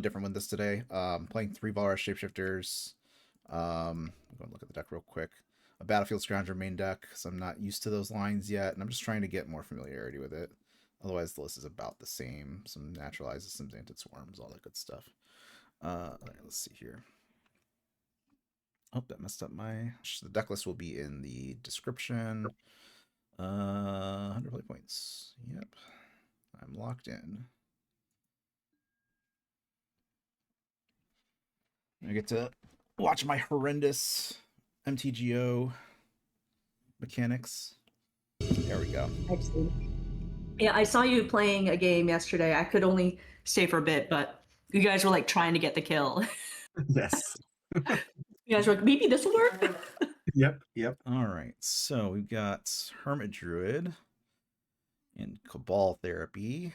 different with this today. Playing 3 Valor Shapeshifters. I'm going to look at the deck real quick. A Battlefield Scrounger main deck, so I'm not used to those lines yet, and I'm just trying to get more familiarity with it. Otherwise, the list is about the same. Some Naturalizes, some Xanted Swarms, all that good stuff. All right, let's see here. Oh, that messed up my... The deck list will be in the description. 100 play points. Yep. I'm locked in. I get to watch my horrendous MTGO mechanics. There we go. Excellent. Yeah, I saw you playing a game yesterday. I could only stay for a bit, but you guys were like trying to get the kill. Yes. You guys were like, maybe this will work. Yep. All right, so we've got Hermit Druid and Cabal Therapy.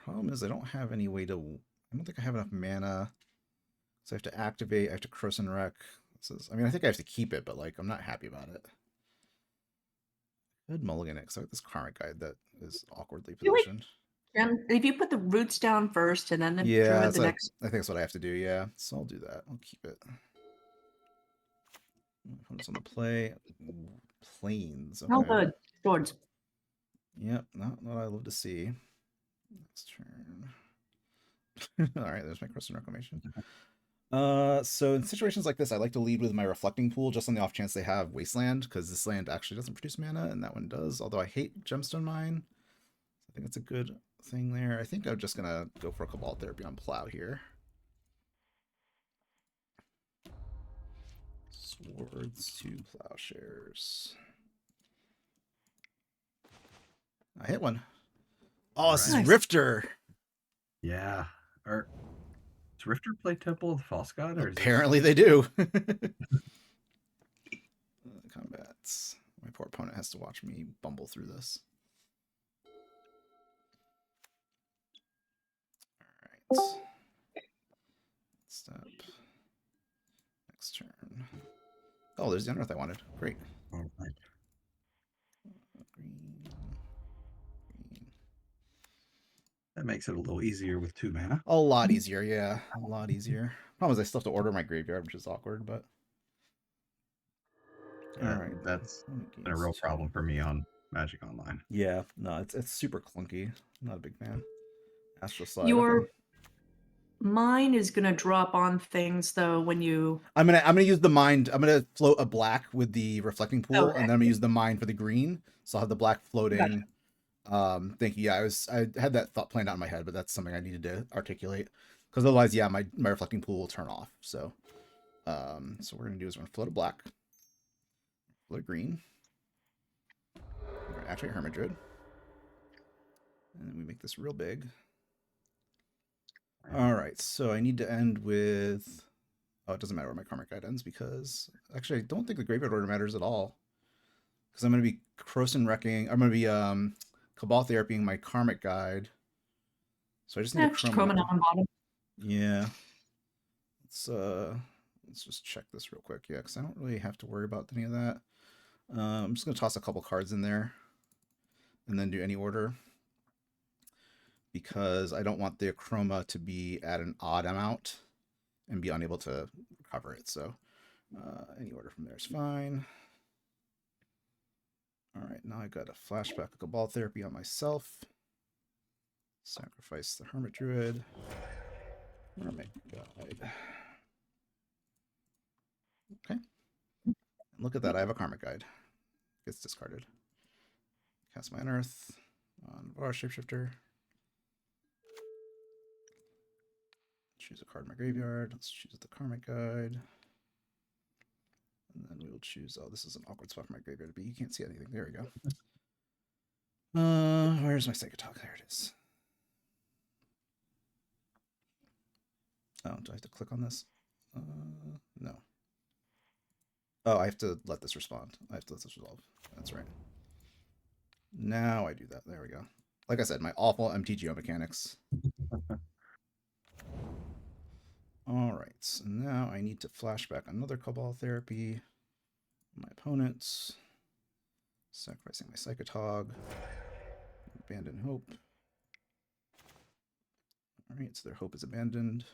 Problem is I don't have any way to... I don't think I have enough mana. So I have to activate, I have to Cross and Wreck. I mean, I think I have to keep it, but like, I'm not happy about it. Good mulligan it, because I got this Karmic Guide that is awkwardly positioned. If you put the roots down first and then the Yeah, druid the next. I think that's what I have to do, yeah. So I'll do that. I'll keep it. Opponents on the play. Ooh, Plains. Okay. Oh, good. Swords. Yep, not what I love to see. Next turn. All right, there's my Crescent Reclamation. So in situations like this, I like to lead with my Reflecting Pool just on the off chance they have Wasteland, because this land actually doesn't produce mana, and that one does, although I hate Gemstone Mine. I think it's a good thing there. I think I'm just going to go for a Cabal Therapy on Plow here. Swords to Plowshares. I hit one. Oh, this is Rifter. Yeah. Does Rifter play Temple of the False God? Or apparently they do. Combats. My poor opponent has to watch me bumble through this. All right. Step. Next turn. Oh, there's the Unearth I wanted. Great. All right. Green. That makes it a little easier with 2 mana. A lot easier, yeah. A lot easier. Problem is I still have to order my graveyard, which is awkward, but... Yeah, all right. That's been a real problem for me on Magic Online. Yeah, no, it's super clunky. I'm not a big fan. Astral Slide. Your okay. mine is gonna drop on things though when you. I'm gonna use the mind. I'm gonna float a black with the Reflecting Pool, Okay. and then I'm gonna use the mind for the green. So I'll have the black floating. Gotcha. Thank you. Yeah, I had that thought planned out in my head, but that's something I needed to articulate, because otherwise, yeah, my Reflecting Pool will turn off. So, so what we're gonna do is we're gonna float a black, float a green. We're gonna activate Hermit Druid, and then we make this real big. All right, so I need to end with... oh, it doesn't matter where my Karmic Guide ends, because... actually, I don't think the Graveyard Order matters at all. Because I'm going to be Croson Wrecking... I'm going to be Cabal Therapying my Karmic Guide. So I just need to Chroma on bottom. Yeah. Let's just check this real quick. Yeah, because I don't really have to worry about any of that. I'm just going to toss a couple cards in there. And then do any order, because I don't want the chroma to be at an odd amount and be unable to recover it. So any order from there is fine. All right, now I got a flashback of Cabal Therapy on myself. Sacrifice the Hermit Druid. Hermit Guide. Okay. And look at that, I have a Karmic Guide. Gets discarded. Cast my Unearth on our Shapeshifter. Choose a card in my graveyard. Let's choose the Karmic Guide. And then we will choose... oh, this is an awkward spot for my graveyard, but you can't see anything. There we go. Where's my Psychotog? There it is. Oh, do I have to click on this? No. Oh, I have to let this respond. I have to let this resolve. That's right. Now I do that. There we go. Like I said, my awful MTGO mechanics. All right, so now I need to flashback another Cabal Therapy. My opponents. Sacrificing my Psychotog. Abandon Hope. All right, so their hope is abandoned.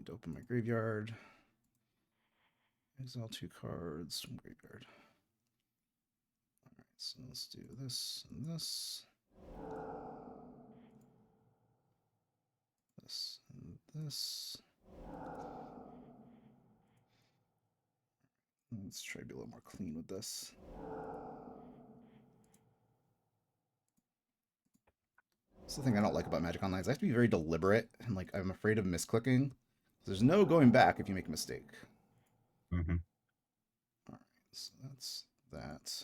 need to open my graveyard. Exile 2 cards from graveyard. Alright, so let's do this and this. This and this. Let's try to be a little more clean with this. That's the thing I don't like about Magic Online is I have to be very deliberate and like I'm afraid of misclicking. There's no going back if you make a mistake. Mm-hmm. Alright, so that's that.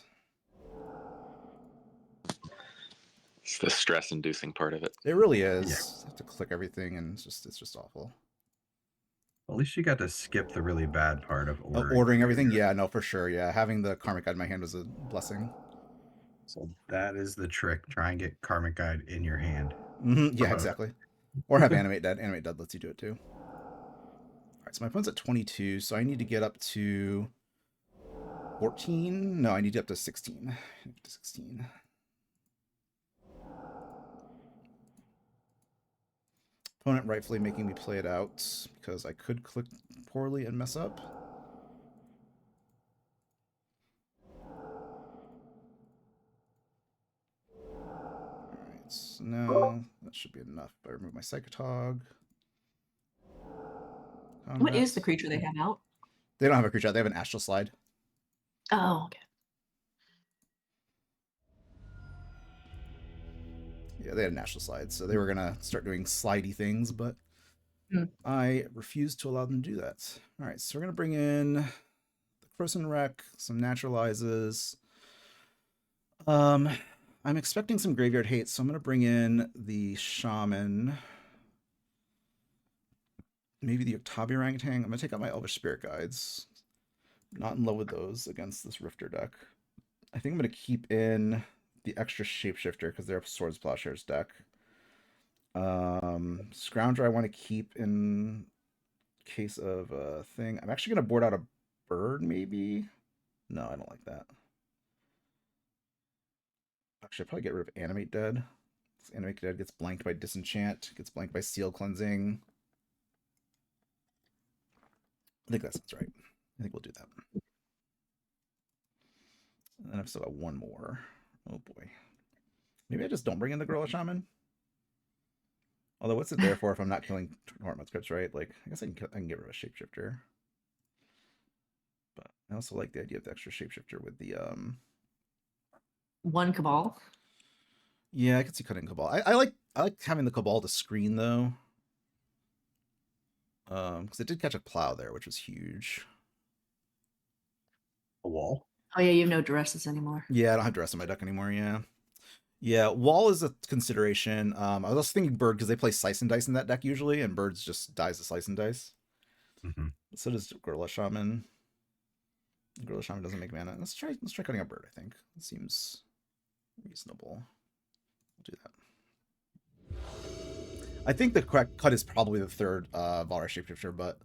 It's the stress-inducing part of it. It really is. Yeah. You have to click everything and it's just awful. At least you got to skip the really bad part of ordering. Ordering everything? Yeah, no, for sure. Yeah, having the Karmic Guide in my hand was a blessing. So that is the trick. Try and get Karmic Guide in your hand. Yeah, exactly. Or have Animate Dead. Animate Dead lets you do it too. Alright, so my opponent's at 22, so I need to get up to 14? No, I need to get up to 16. Up to 16. Opponent rightfully making me play it out because I could click poorly and mess up. Alright, so now that should be enough. I remove my Psychotog. What is the creature they have out? They don't have a creature out. They have an Astral Slide. Oh, okay. Yeah, they had an Astral Slide, so they were gonna start doing slidey things, but I refused to allow them to do that. All right, so we're gonna bring in the Croson Wreck, some Naturalizes. I'm expecting some Graveyard Hate, so I'm gonna bring in the Shaman, maybe the Octavi Orangutan. I'm gonna take out my Elvish Spirit Guides. Not in love with those against this Rifter deck. I think I'm gonna keep in the extra Shapeshifter because they're a Swords Plowshares deck. Scrounger I want to keep in case of a thing. I'm actually going to board out a bird, maybe. No, I don't like that. Actually, I'll probably get rid of Animate Dead. Animate Dead gets blanked by Disenchant, gets blanked by Seal Cleansing. I think that sounds right. I think we'll do that. And then I've still got one more. Oh boy. Maybe I just don't bring in the Gorilla Shaman. Although, what's it there for if I'm not killing Torment Scripts, right? Like, I guess I can get rid of a Shapeshifter. But I also like the idea of the extra Shapeshifter with the One Cabal. Yeah, I can see cutting Cabal. I like having the Cabal to screen though. Because it did catch a plow there, which was huge. A wall? Oh yeah, you have no duresses anymore. Yeah, I don't have Dress on my deck anymore, yeah. Yeah, Wall is a consideration. I was also thinking Bird because they play Slice and Dice in that deck usually, and Birds just dies to Slice and Dice. Mm-hmm. So does Gorilla Shaman. Gorilla Shaman doesn't make mana. Let's try cutting a Bird, I think. It seems reasonable. We'll do that. I think the correct cut is probably the third Valor Shapeshifter, but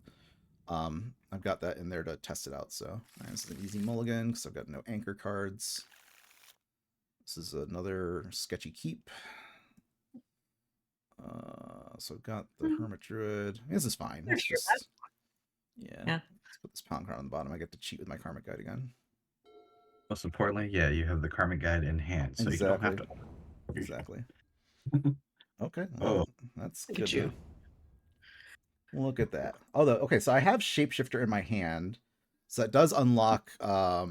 I've got that in there to test it out. So this is an easy mulligan because I've got no anchor cards. This is another sketchy keep. So I've got the Hermit Druid. This is fine. It's just, yeah. Let's put this Pound Crown on the bottom. I get to cheat with my Karmic Guide again. Most importantly, yeah, you have the Karmic Guide in hand, so you don't have to. Exactly. Okay. Oh, that's Look good. at you. Look at that. Although, okay, so I have Shapeshifter in my hand, so that does unlock All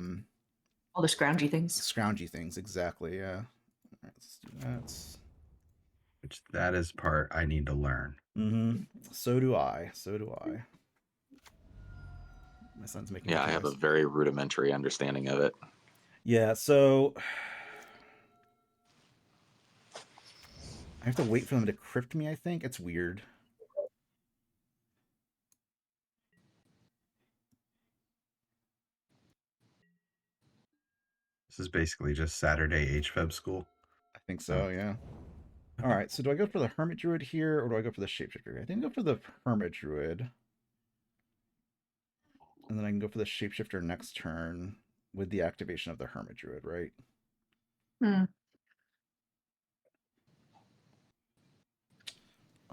the scroungy things. scroungy things. Exactly. Yeah. All right, let's do that. which that is part I need to learn. So do I. My son's making. Yeah, I have a very rudimentary understanding of it. Yeah, so I have to wait for them to crypt me, I think. It's weird. This is basically just Saturday hFEB school. I think so, yeah. All right, so do I go for the Hermit Druid here, or do I go for the Shapeshifter? I think I go for the Hermit Druid. And then I can go for the Shapeshifter next turn with the activation of the Hermit Druid, right?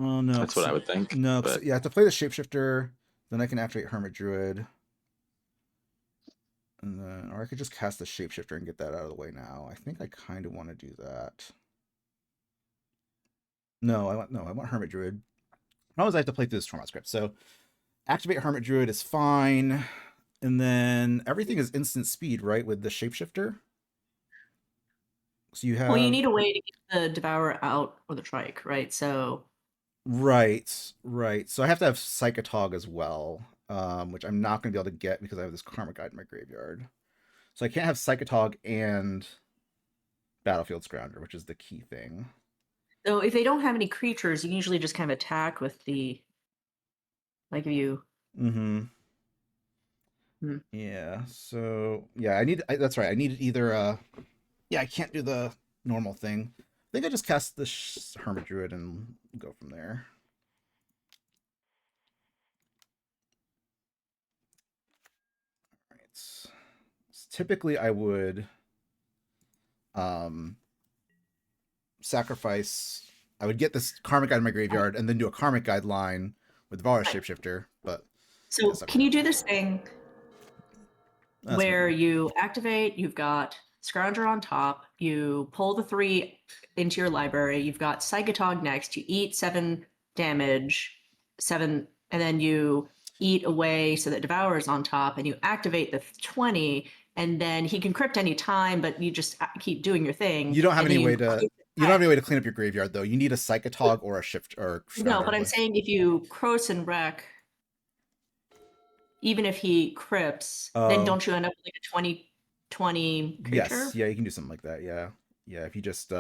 Oh no, That's what I would think. No, but you have to play the shapeshifter, then I can activate Hermit Druid, and then, or I could just cast the shapeshifter and get that out of the way now. I think I kind of want to do that. No, I want Hermit Druid. Always I have to play through this Tormod script. So activate Hermit Druid is fine, and then everything is instant speed, right? With the shapeshifter. So you have Well, you need a way to get the Devourer out or the Trike, right? So right. So I have to have Psychotog as well, which I'm not going to be able to get because I have this Karma Guide in my graveyard. So I can't have Psychotog and Battlefield Scrounger, which is the key thing. So if they don't have any creatures, you can usually just kind of attack with the, like, if you. Mm-hmm. Yeah. So yeah, that's right. I need either. Yeah, I can't do the normal thing. I think I just cast the Hermit Druid and go from there. All right. So typically, I would sacrifice. I would get this Karmic Guide in my graveyard and then do a Karmic Guide line with Vara Shapeshifter. But So can you do this thing where you activate? You've got Scrounger on top. You pull the 3 into your library. You've got Psychotog next. You eat 7 damage, 7, and then you eat away so that Devour is on top, and you activate the 20, and then he can crypt any time, but you just keep doing your thing. You don't have any way to. You don't have any way to clean up your graveyard though. You need a Psychotog or a shift or. No, but I'm saying if you Cross and Wreck, even if he crypts, then don't you end up with like a 20/20 creature? Yes, yeah, you can do something like that. Yeah, yeah. If you just do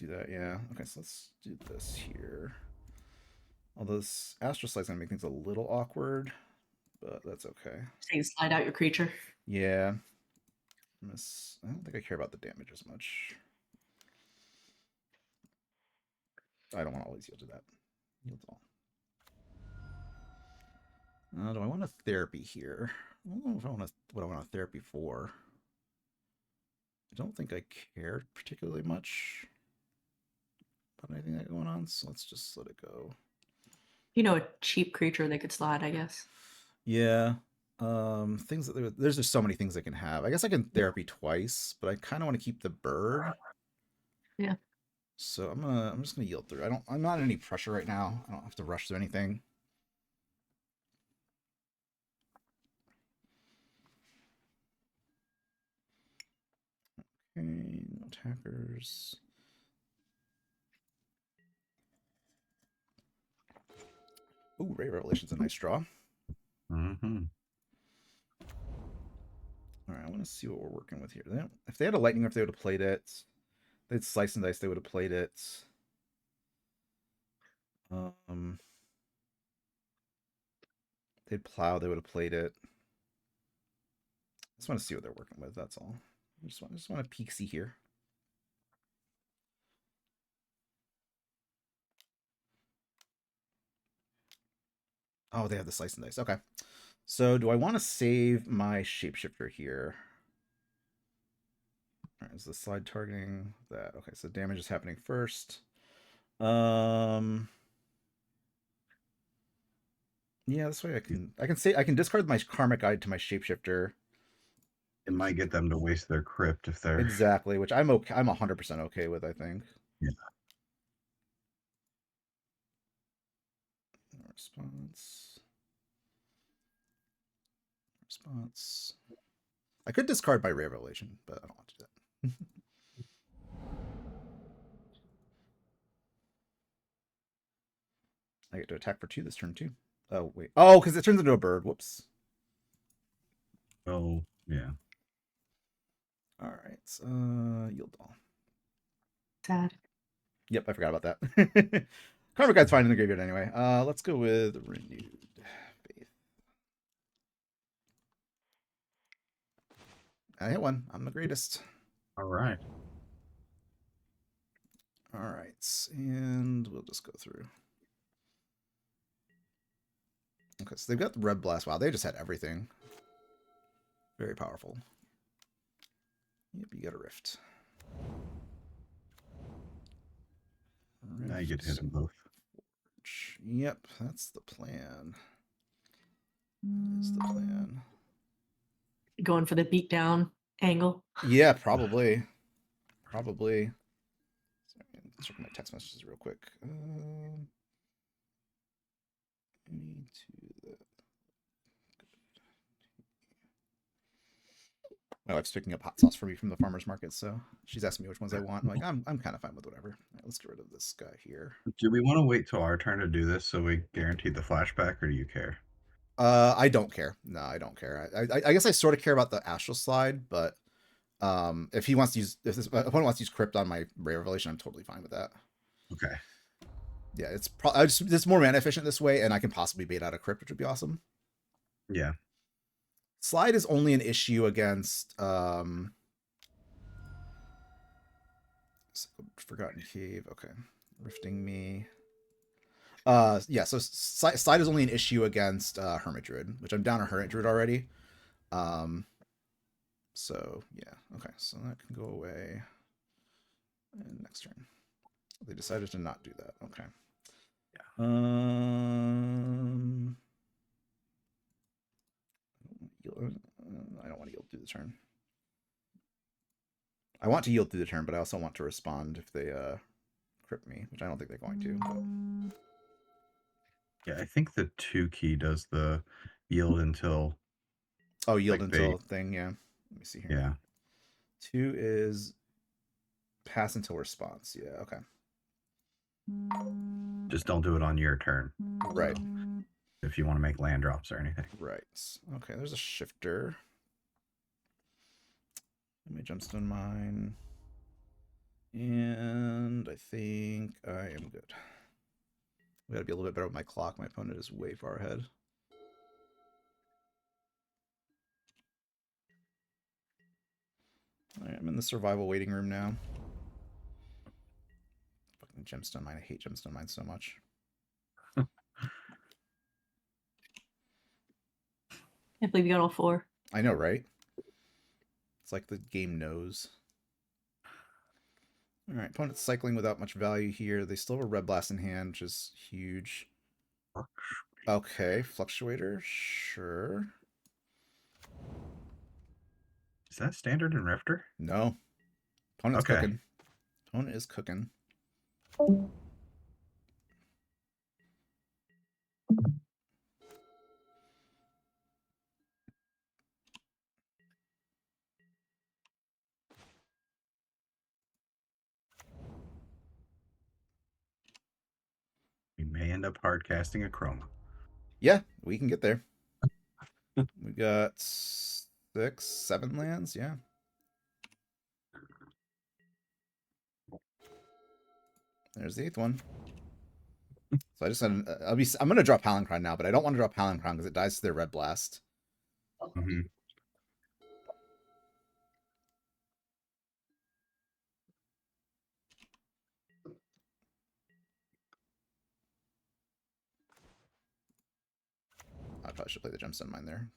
that, yeah. Okay, so let's do this here. Although this Astral Slide's gonna make things a little awkward, but that's okay. So you slide out your creature. Yeah. I don't think I care about the damage as much. I don't want to always yield to that. Yield all. Do I want a therapy here? I don't know if I want what I want a therapy for. I don't think I care particularly much about anything that's going on, so let's just let it go. You know, a cheap creature they could slide, I guess. Yeah. Things that there's just so many things I can have. I guess I can therapy twice, but I kind of want to keep the bird. Yeah. So I'm just gonna yield through. I'm not in any pressure right now. I don't have to rush through anything. Okay, no attackers. Ooh, Ray Revelation's a nice draw. Mm-hmm. All right, I want to see what we're working with here. If they had a lightning, if they would have played it, they'd slice and dice. They would have played it. They'd plow. They would have played it. I just want to see what they're working with. That's all. I just want to peek see here. Oh, they have the slice and dice. Okay. So do I want to save my shapeshifter here? All right, is the slide targeting that? Okay, so damage is happening first. Yeah, this way I can discard my Karmic Guide to my shapeshifter. It might get them to waste their crypt if they're Exactly, which I'm 100% okay with, I think. Yeah. Response. I could discard my Ray Revelation, but I don't want to do that. I get to attack for 2 this turn too. Oh wait. Oh, because it turns into a bird. Whoops. Oh yeah. All right. Yield all. Sad. Yep, I forgot about that. Karmic Guide's fine in the graveyard anyway. Let's go with Renewed Faith. I hit one. I'm the greatest. All right. All right, and we'll just go through. Okay, so they've got the Red Blast. Wow, they just had everything. Very powerful. Yep, you got a Rift. Right. I get to hit them both. Yep, that's the plan. That's the plan. Going for the beatdown angle. Yeah, probably. Probably. Sorry, let's check my text messages real quick. Me to the... My wife's picking up hot sauce for me from the farmer's market, so she's asking me which ones I want. I'm like, I'm kind of fine with whatever. All right, let's get rid of this guy here. Do we want to wait till our turn to do this so we guarantee the flashback, or do you care? I don't care. No, I don't care. I guess I sort of care about the astral slide, but if he wants to use, if this opponent wants to use crypt on my rare revelation, I'm totally fine with that. Okay. Yeah, it's probably it's more mana efficient this way, and I can possibly bait out a crypt, which would be awesome. Yeah. Slide is only an issue against Forgotten Cave. Okay, Rifting Me. Yeah, so slide is only an issue against Hermit Druid, which I'm down a Hermit Druid already. So yeah, okay, so that can go away. And next turn, they decided to not do that. Okay. Yeah. I don't want to yield through the turn. I want to yield through the turn, but I also want to respond if they crypt me, which I don't think they're going to. But... Yeah, I think the 2 key does the yield until. Oh, yield like until thing, yeah. Let me see here. Yeah. 2 is pass until response. Yeah, okay. Just don't do it on your turn. Right. If you want to make land drops or anything. Right. Okay, there's a shifter. Let me gemstone mine. And I think I am good. We gotta be a little bit better with my clock. My opponent is way far ahead. Alright, I'm in the survival waiting room now. Fucking gemstone mine. I hate gemstone mine so much. Can't believe you got all 4. I know, right? It's like the game knows. Alright, opponent's cycling without much value here. They still have a red blast in hand, which is huge. Okay, fluctuator, sure. Is that standard in Rifter? No. Opponent's cooking. Opponent is cooking. We may end up hard casting a Chroma. Yeah, we can get there. We got 6, 7 lands, yeah. There's the 8th one. So I just said I'm gonna draw Palinchron now, but I don't want to draw Palinchron because it dies to their red blast. Mm-hmm. I probably should play the gemstone mine there.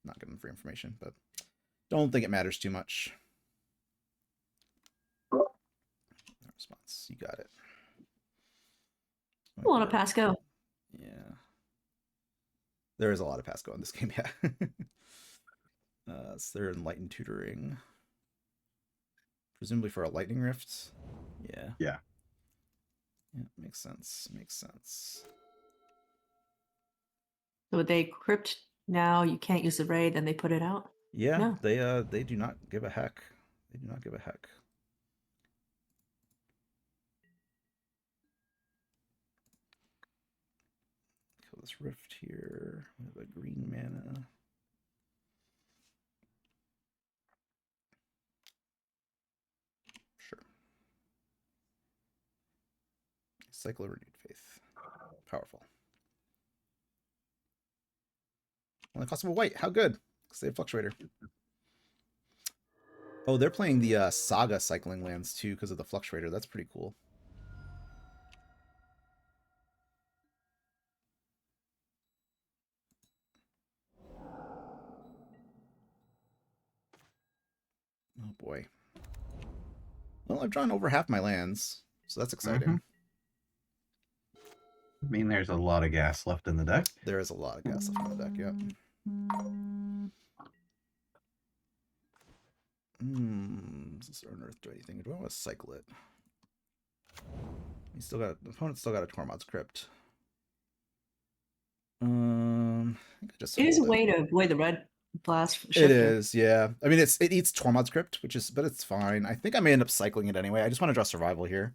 Not giving free information, but don't think it matters too much. Response, you got it. A lot of pass go. Yeah. There is a lot of pass go in this game, yeah. So they're enlightened tutoring. Presumably for a lightning rift. Yeah. Yeah. Yeah, makes sense. Makes sense. So would they crypt now? You can't use the raid, then they put it out? Yeah, No. they do not give a heck. They do not give a heck. Kill this rift here. We have a green mana. Sure. Cycle of Renewed Faith. Powerful. Only cost of a white. How good? Because they have Fluctuator. Oh, they're playing the Saga cycling lands too because of the Fluctuator. That's pretty cool. Oh boy. Well, I've drawn over half my lands, so that's exciting. I mean, there's a lot of gas left in the deck. There is a lot of gas left on the deck, yep. Does this Unearth do anything? Do I want to cycle it? The opponent's still got a Tormod's Crypt. I think I just It is a hold way to avoid the red blast It shifter. is, yeah. I mean, it eats Tormod's Crypt, but it's fine. I think I may end up cycling it anyway. I just want to draw survival here.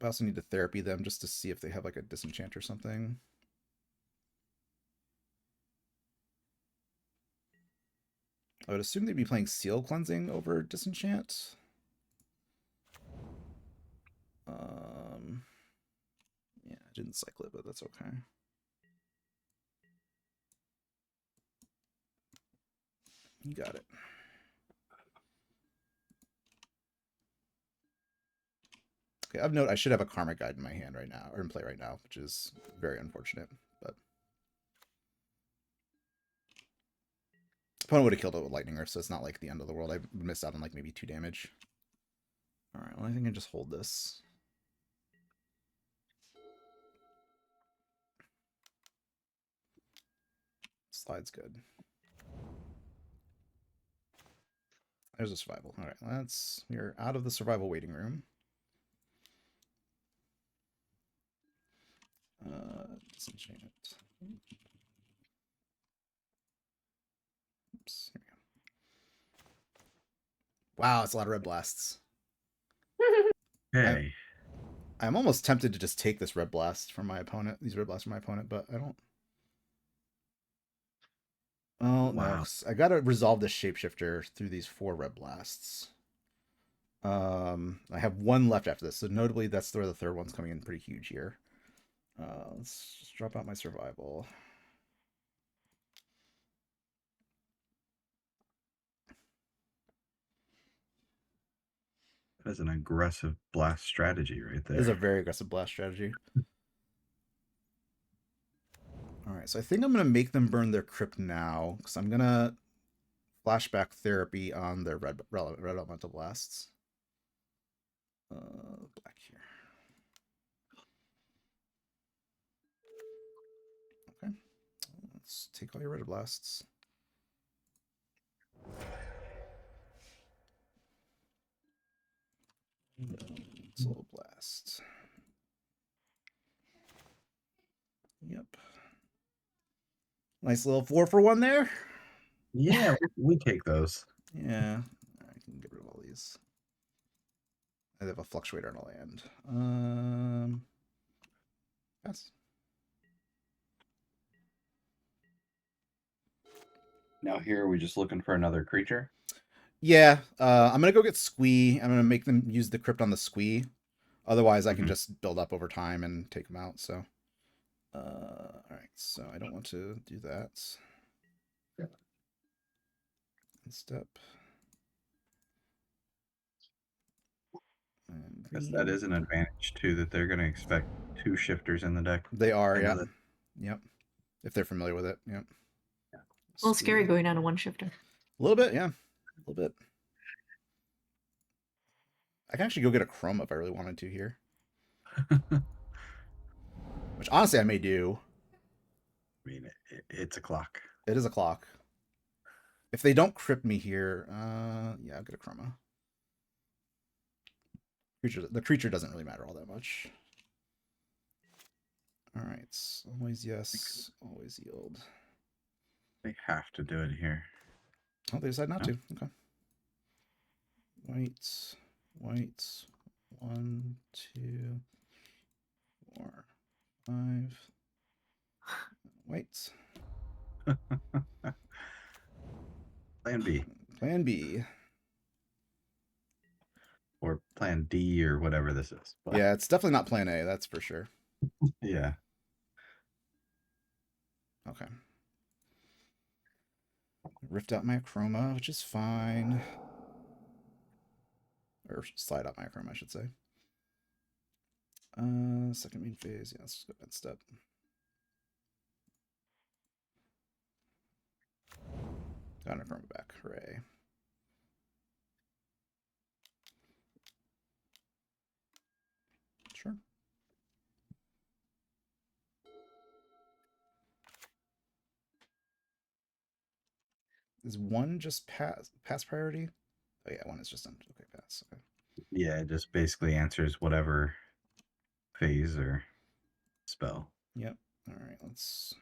I also need to therapy them just to see if they have like a disenchant or something. I would assume they'd be playing Seal Cleansing over Disenchant. Yeah, I didn't cycle it, but that's okay. You got it. Okay, of note, I should have a Karmic Guide in my hand right now, or in play right now, which is very unfortunate, but opponent would have killed it with Lightning Rift, so it's not like the end of the world. I missed out on like maybe 2 damage. Alright, well I think I just hold this. Slide's good. There's a survival. Alright, we're out of the survival waiting room. Disenchant. Oops, here we go. Wow, it's a lot of red blasts. Okay. I'm almost tempted to just take this red blast from my opponent, these red blasts from my opponent, but I don't. Oh, Wow. no. I gotta resolve this shapeshifter through these 4 red blasts. I have 1 left after this, so notably that's where the 3rd one's coming in pretty huge here. Let's just drop out my survival. That is an aggressive blast strategy right there. This is a very aggressive blast strategy. Alright, so I think I'm going to make them burn their crypt now, because I'm going to flashback therapy on their red elemental blasts. Black here. Okay. Let's take all your red blasts. Soul blast. Yep. Nice little 4 for 1 there. Yeah, we take those. Yeah. I can get rid of all these. I have a fluctuator on a land. Yes. Now here, are we just looking for another creature? Yeah. I'm gonna go get Squee. I'm gonna make them use the crypt on the Squee. Otherwise, I can just build up over time and take them out. So, all right. So I don't want to do that. Yeah. Step. Because that is an advantage too, that they're going to expect 2 shifters in the deck. They are, I know yeah. that. Yep. If they're familiar with it, yep. A little scary going down to 1 shifter. A little bit, yeah. A little bit. I can actually go get a Chroma if I really wanted to here. Which honestly I may do. I mean, it's a clock. It is a clock. If they don't crypt me here, yeah, I'll get a Chroma. The creature doesn't really matter all that much. Alright, always yes, always yield. They have to do it here. Oh, they decide not to. Okay. White, white, 1, 2, 4, 5. White. Plan B. Plan B. Or plan D or whatever this is. But Yeah, it's definitely not plan A, that's for sure. yeah. Okay. Rift out my Chroma, which is fine. Or slide out my Chroma, I should say. Second main phase. Yeah, let's just go ahead and step. Got a Chroma back. Hooray. is one just pass priority? Oh yeah, one is just okay, pass. Okay. Yeah, it just basically answers whatever phase or spell. Yep. All right, let's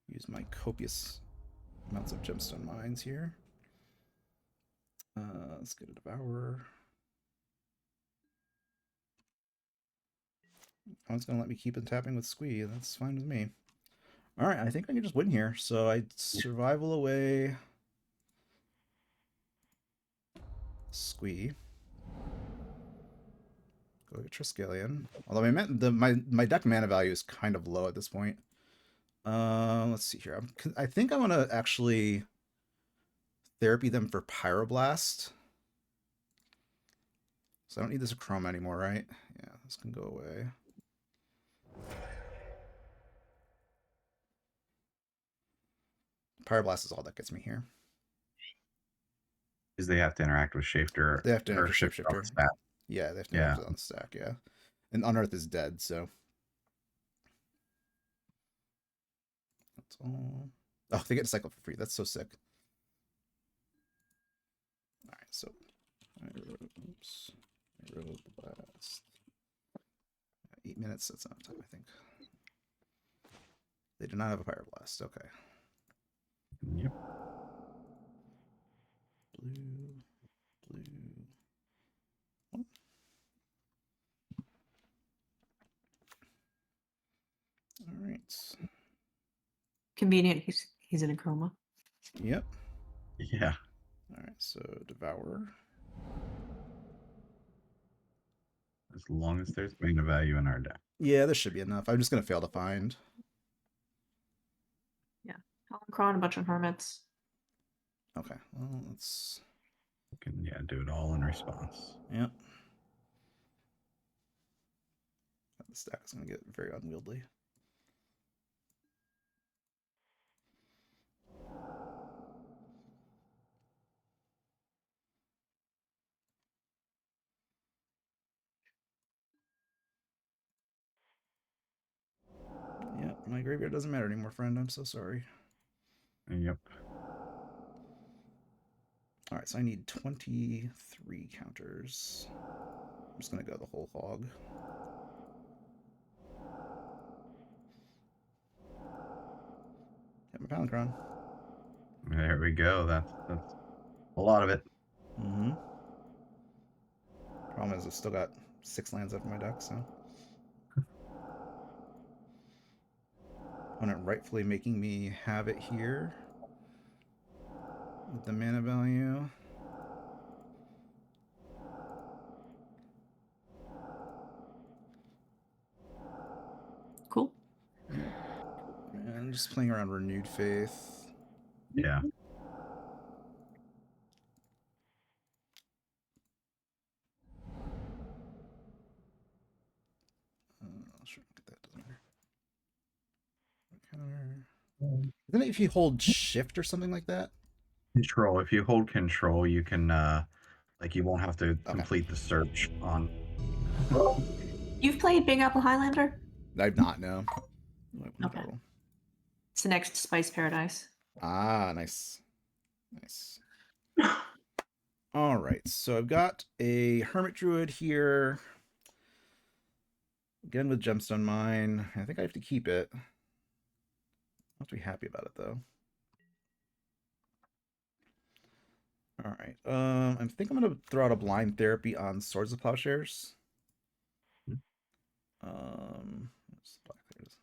use my copious amounts of gemstone mines here. Let's get a devourer. One's gonna let me keep tapping with Squee. That's fine with me. All right, I think I can just win here. So I survival away Squee. Go get Triskelion. Although I meant my deck mana value is kind of low at this point. Let's see here. I think I'm gonna actually therapy them for Pyroblast. So I don't need this Chroma anymore, right? Yeah, this can go away. Pyroblast is all that gets me here. Because they have to interact with Shifter. They have to or interact with Shifter on the Shapeshifter. stat. Yeah, they have to Yeah. interact on the stack, yeah. And Unearth is dead, so. That's all. Oh, they get to cycle for free. That's so sick. Alright, so. Oops. I wrote the blast. 8 minutes, that's enough time, I think. They do not have a Pyroblast, okay. Yep. Blue. Oh. All right. Convenient. He's in a chroma. Yep. Yeah. All right. So Devour. As long as there's mana value in our deck. Yeah, this should be enough. I'm just gonna fail to find. Cron, a bunch of hermits. Okay. Well, let's. You can do it all in response. Yep. The stack is gonna get very unwieldy. Yep, my graveyard doesn't matter anymore, friend. I'm so sorry. Yep. All right, so I need 23 counters. I'm just gonna go the whole hog. Hit my Palinchron. There we go. That's a lot of it. Mm-hmm. Problem is, I've still got 6 lands left in my deck, so. Opponent rightfully making me have it here with the mana value. Cool. And just playing around Renewed Faith. Yeah. Sure, get that, doesn't matter. Counter. Isn't it if you hold shift or something like that? Control. If you hold control, you can you won't have to complete the search on. You've played Big Apple Highlander? I've not, no. Okay. It's the next Spice Paradise. Ah, nice. Nice. All right, so I've got a Hermit Druid here. Again with Gemstone Mine. I think I have to keep it. I'll have to be happy about it, though. All right. I think I'm going to throw out a Blind Therapy on Swords of Plowshares. Black there it is.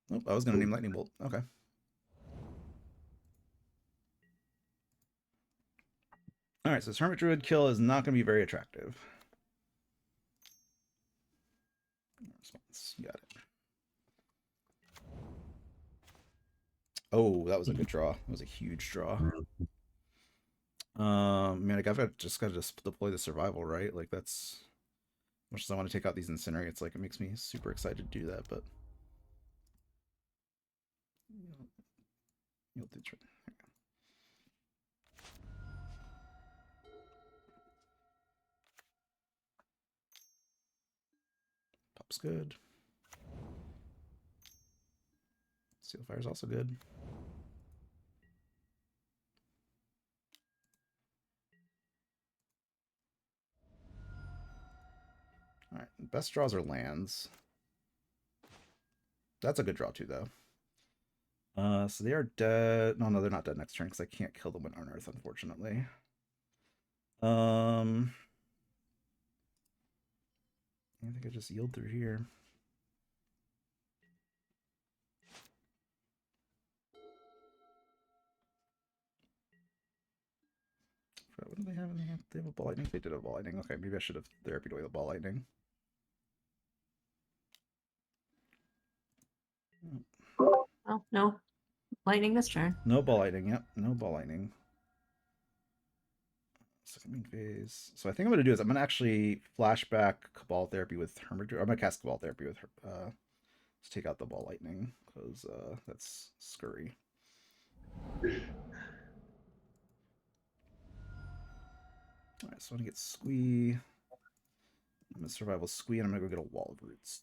Nope, I was going to name Lightning Bolt. Okay. All right, so this Hermit Druid kill is not going to be very attractive. Response, got it. Oh, that was a good draw. That was a huge draw. Man, I've just got to deploy the survival, right? Like that's as much as I want to take out these incinerates, like it makes me super excited to do that, but you'll do. Top's good. Steel Fire's also good. Alright, best draws are lands. That's a good draw too, though. So they are dead. No, they're not dead next turn because I can't kill them with Unearth, unfortunately. I think I just yield through here. What do they have in the hand? They have a ball lightning. They did have a ball lightning. Okay, maybe I should have therapied away the ball lightning. Oh, no. Lightning this turn. No ball lightning. Yep, no ball lightning. Second main phase. So I think I'm going to do is I'm going to actually flashback Cabal Therapy with Hermit Druid. I'm going to cast Cabal Therapy with let's take out the ball lightning because that's scurry. Alright, so I'm going to get Squee. I'm going to survival Squee and I'm going to go get a Wall of Roots.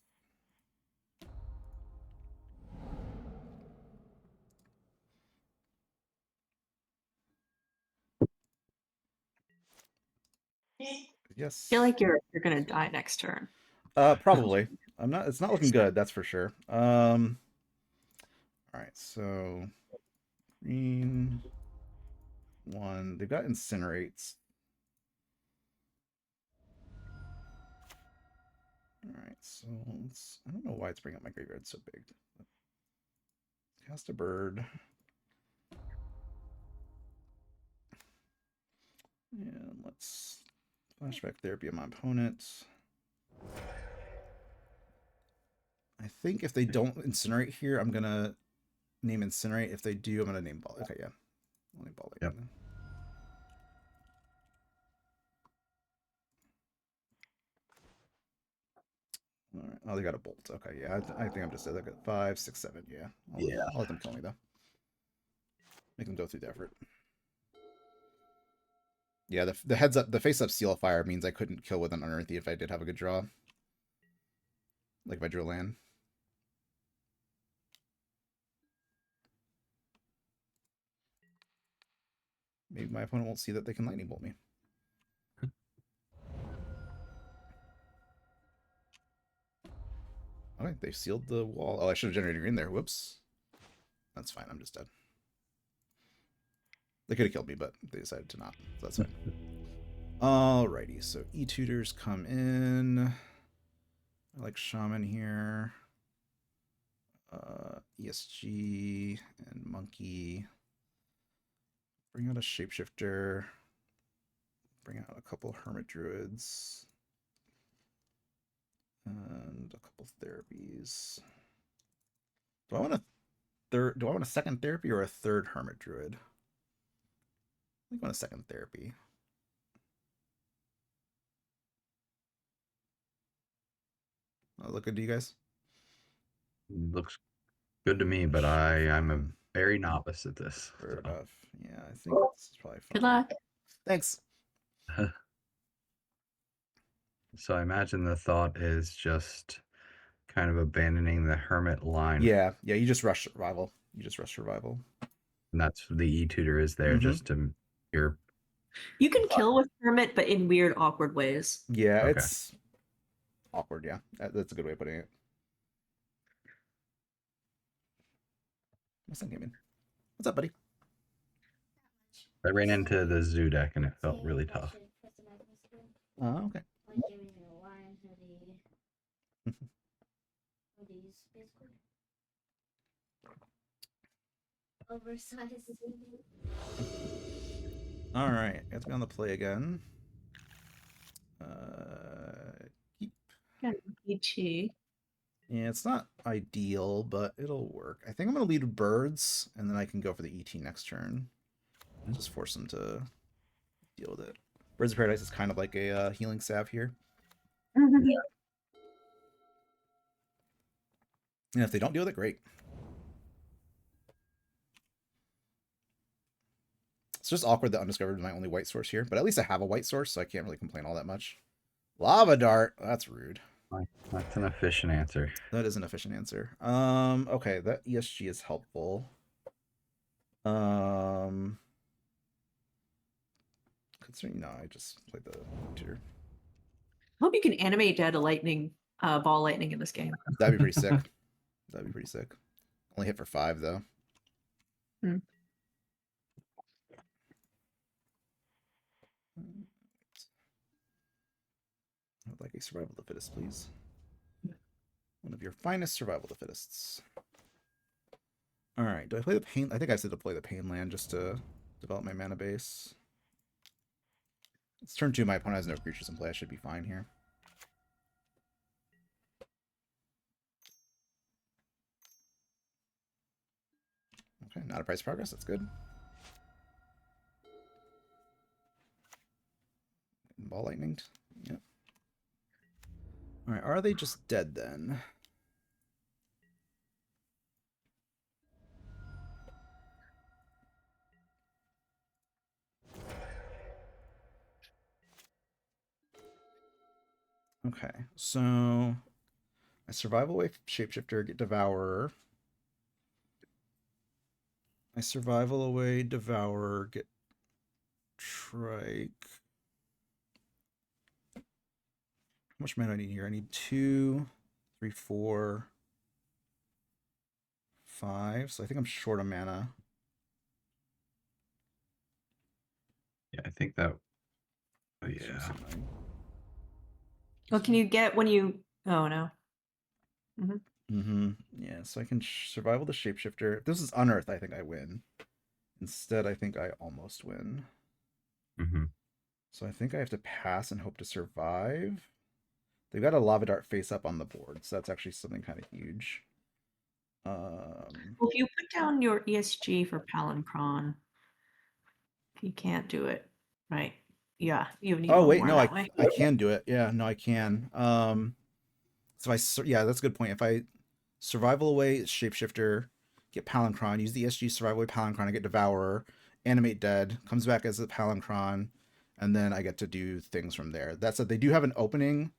Yes. I feel like you're gonna die next turn. Probably. I'm not. It's not looking good. That's for sure. All right. So green 1. They've got incinerates. All right. So let's. I don't know why it's bringing up my graveyard so big. Cast a bird. And let's flashback therapy on my opponent. I think if they don't incinerate here, I'm gonna name incinerate. If they do, I'm gonna name ball. Okay, yeah, I'll name ball. Yep. All right. Oh, they got a bolt. Okay, yeah. I think I'm just dead. I got 5, 6, 7. Yeah. I'll let them kill me though. Make them go through the effort. Yeah, the heads up, the face up Seal of Fire means I couldn't kill with an Unearthy if I did have a good draw. Like if I drew a land. Maybe my opponent won't see that they can lightning bolt me. Okay, they sealed the wall. Oh, I should have generated green there. Whoops. That's fine. I'm just dead. They could have killed me, but they decided to not. So that's fine. Alrighty, so E-tutors come in. I like Shaman here. ESG and Monkey. Bring out a Shapeshifter. Bring out a couple Hermit Druids. And a couple therapies. Do I want a second therapy or a third Hermit Druid? I think I want a second therapy. Look good to you guys? Looks good to me, but I'm a very novice at this. Fair So. enough. Yeah, I think this is probably fun. Good luck. Thanks. So I imagine the thought is just kind of abandoning the Hermit line. Yeah, you just rush survival. And that's the E-tutor is there just to your... You can kill with Hermit, but in weird, awkward ways. Yeah, Okay. It's awkward, yeah. That's a good way of putting it. My son came in. What's up, buddy? I ran into the zoo deck and it felt really tough. Oh, okay. Oversized. All right, got to be on the play again. Keep. ET. Yeah, it's not ideal, but it'll work. I think I'm gonna lead with birds, and then I can go for the ET next turn. Just force them to deal with it. Birds of Paradise is kind of like a healing salve here. And if they don't deal with it, great. It's just awkward that Undiscovered is my only white source here, but at least I have a white source, so I can't really complain all that much. Lava Dart, that's rude. That's an efficient answer. That is an efficient answer. Okay, that ESG is helpful. Considering I just played the tutor. Hope you can animate dead a lightning, ball lightning in this game. That'd be pretty sick. That'd be pretty sick. Only hit for 5 though. Hmm. I would like a survival of the fittest, please. One of your finest survival of the fittest. All right, do I play the pain? I think I said to play the pain land just to develop my mana base. It's turn 2. My opponent has no creatures in play. I should be fine here. Okay, not a price progress. That's good. Ball lightninged. Yep. All right, are they just dead then? Okay, so I survive away shapeshifter, get devourer. I survival away devourer, get trike. How much mana do I need here? I need 2, 3, 4, 5. So I think I'm short of mana. Yeah, I think that. Oh, yeah. What can you get when you? Oh no. Yeah, so I can survival the shapeshifter. If this is unearth, I think I win. Instead, I think I almost win. So I think I have to pass and hope to survive. They've got a lava dart face up on the board, so that's actually something kind of huge. Well, if you put down your ESG for Palancron, you can't do it, right? Yeah, you need. Oh one wait, more no, that way. I can do it. Yeah, no, I can. So yeah, that's a good point. If I survival away shapeshifter, get Palancron, use the ESG survival away Palancron, I get Devourer, animate dead, comes back as a Palancron, and then I get to do things from there. That said, they do have an opening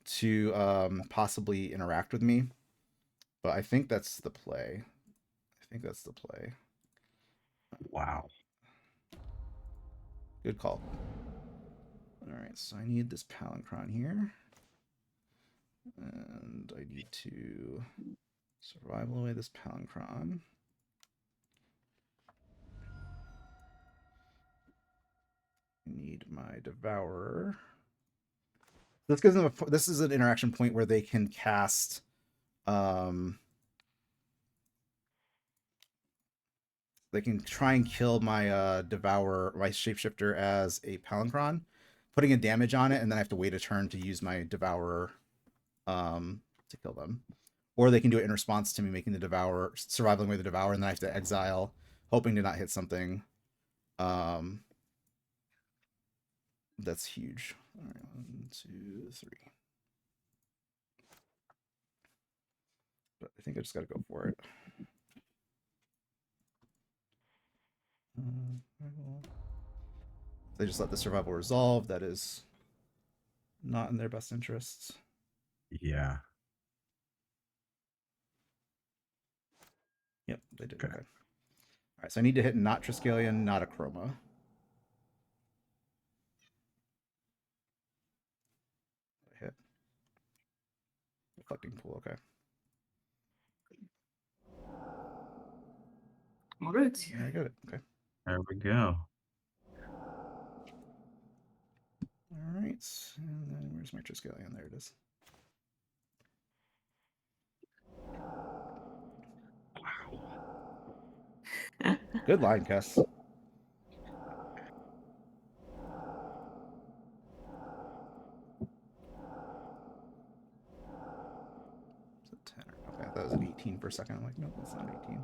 to possibly interact with me, but I think that's the play. Wow. Good call. All right, so I need this Palancron here. And I need to survival away this Palancron. I need my Devourer. This gives them this is an interaction point where they can cast they can try and kill my Devourer, my Shapeshifter as a Palancron, putting a damage on it, and then I have to wait a turn to use my Devourer to kill them. Or they can do it in response to me making the Devourer, surviving with the Devourer, and then I have to exile, hoping to not hit something. That's huge. All right, 1, 2, 3. But I think I just got to go for it. They just let the survival resolve. That is not in their best interests. Yeah. Yep, they did. Okay. All right, so I need to hit not Triskelion, not a Chroma. I hit. Reflecting Pool, okay. All roots. Yeah, I got it. Okay. There we go. All right. And then where's my Triskelion? There it is. Wow. Good line, Cass. It's a 10. Okay, that was an 18 for a second. I'm like, nope, that's not 18.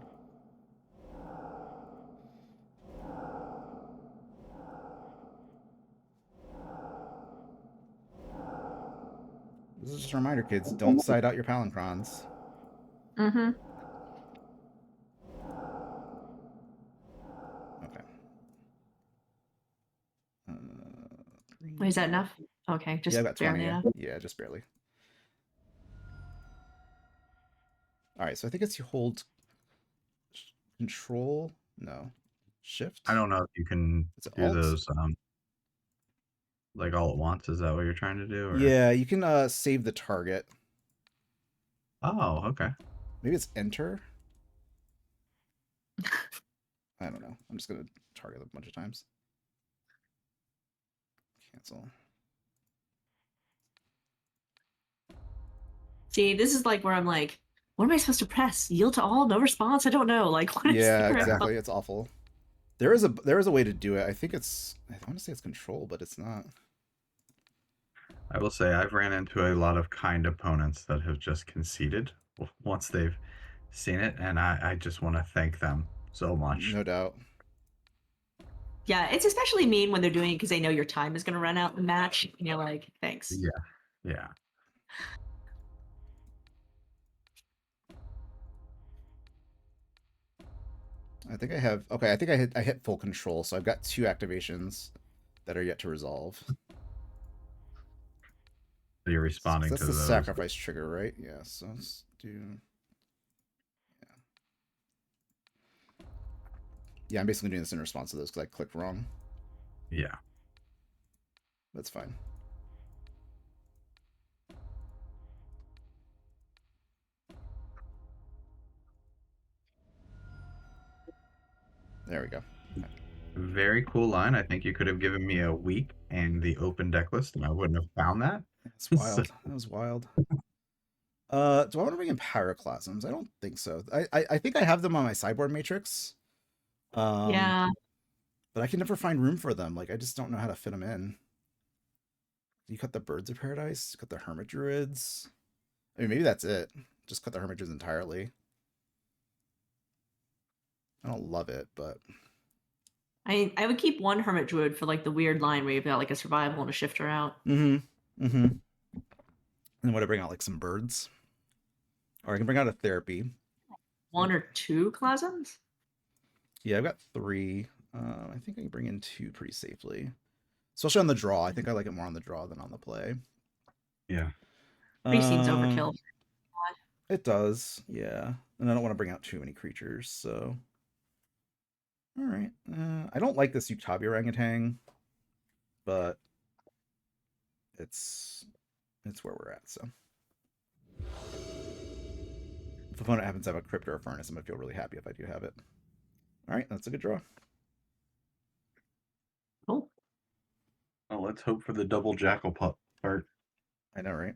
This is just a reminder, kids. Don't side out your Palancrons. Mm-hmm. Okay. Wait, is that enough? Okay, just yeah, I got 20. barely Yeah. enough. Yeah, just barely. All right, so I think it's you hold control. No, shift. I don't know if you can It's do alt. those like all at once. Is that what you're trying to do? Or? Yeah, you can save the target. Oh, okay. Maybe it's enter. I don't know. I'm just gonna target a bunch of times. Cancel. See, this is like where I'm like, what am I supposed to press? Yield to all? No response? I don't know. Like, what is Yeah, the exactly. It's awful. There is a way to do it. I think it's I want to say it's control, but it's not. I will say I've ran into a lot of kind opponents that have just conceded once they've seen it, and I just want to thank them so much. No doubt. Yeah, it's especially mean when they're doing it because they know your time is going to run out in the match. And you're like, thanks. Yeah, yeah. I think I have. Okay, I think I hit full control, so I've got 2 activations that are yet to resolve. You're 'Cause responding that's to the those. sacrifice trigger, right? Yeah. So let's do. Yeah, I'm basically doing this in response to those because I clicked wrong. Yeah. That's fine. There we go. Very cool line. I think you could have given me a week and the open deck list, and I wouldn't have found that. That's wild. That was wild. Do I want to bring in pyroclasms? I don't think so. I think I have them on my sideboard matrix. Yeah. But I can never find room for them. Like I just don't know how to fit them in. You cut the birds of paradise, cut the hermit druids. I mean, maybe that's it. Just cut the hermit druids entirely. I don't love it, but I would keep one Hermit Druid for like the weird line where you've got like a survival and a shifter out. And what I bring out like some birds, or I can bring out a therapy. 1 or 2 Clasms? Yeah, I've got 3. I think I can bring in 2 pretty safely, especially on the draw. I think I like it more on the draw than on the play. Yeah. 3 seems overkill. It does, yeah. And I don't want to bring out too many creatures, so. All right. I don't like this Utabi orangutan, but it's where we're at, so. If opponent happens to have a crypt or a furnace, I'm going to feel really happy if I do have it. All right, that's a good draw. Cool. Well, let's hope for the double jackal pup part. I know, right?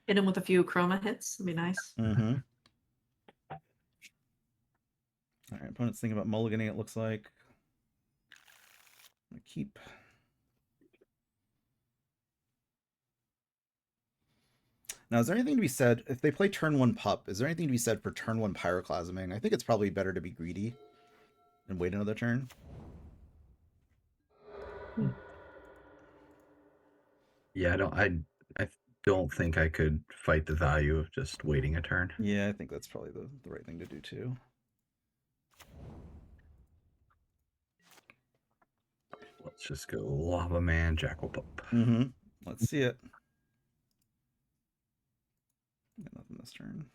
Hit him with a few chroma hits. That'd be nice. Mm-hmm. All right, opponent's thinking about mulliganing, it looks like. I'm gonna keep. Now, is there anything to be said, if they play turn 1 pup, is there anything to be said for turn 1 pyroclasming? I think it's probably better to be greedy and wait another turn. Yeah, I don't think I could fight the value of just waiting a turn. Yeah, I think that's probably the right thing to do too. Let's just go Lava Man, Jackal Pup. Mm-hmm. Let's see it. Got nothing this turn.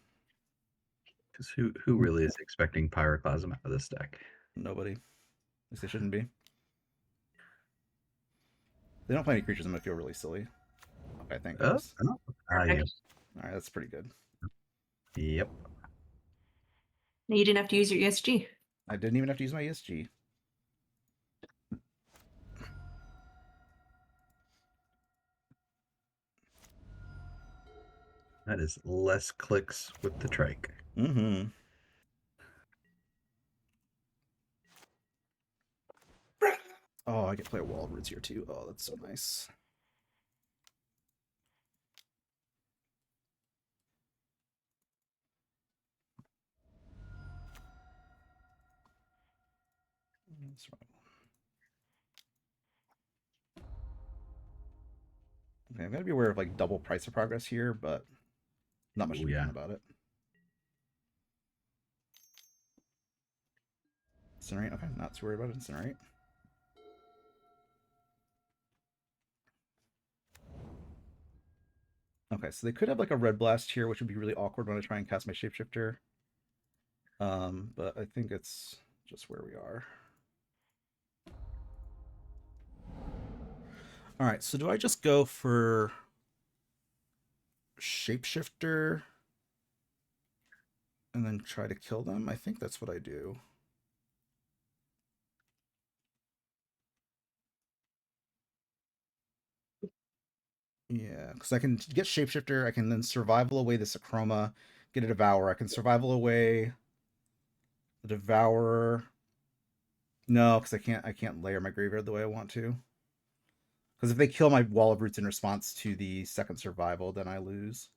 Because who really is expecting Pyroclasm out of this deck? Nobody. At least they shouldn't be. If they don't play any creatures, I'm gonna feel really silly. Okay, thank goodness. Yeah. Alright, that's pretty good. Yep. You didn't have to use your ESG. I didn't even have to use my ESG. That is less clicks with the trike. Mm-hmm. Oh, I get to play a Wall of Roots here too. Oh, that's so nice. Okay, I've got to be aware of like double price of progress here, but not much to be done about it. Incinerate, okay, not too worried about Incinerate. Okay, so they could have like a red blast here, which would be really awkward when I try and cast my shapeshifter. But I think it's just where we are. All right, so do I just go for shapeshifter and then try to kill them? I think that's what I do. Yeah, because I can get shapeshifter. I can then survival away the Sacroma, get a Devourer. I can survival away the Devourer. No, because I can't layer my graveyard the way I want to. Because if they kill my Wall of Roots in response to the second survival, then I lose.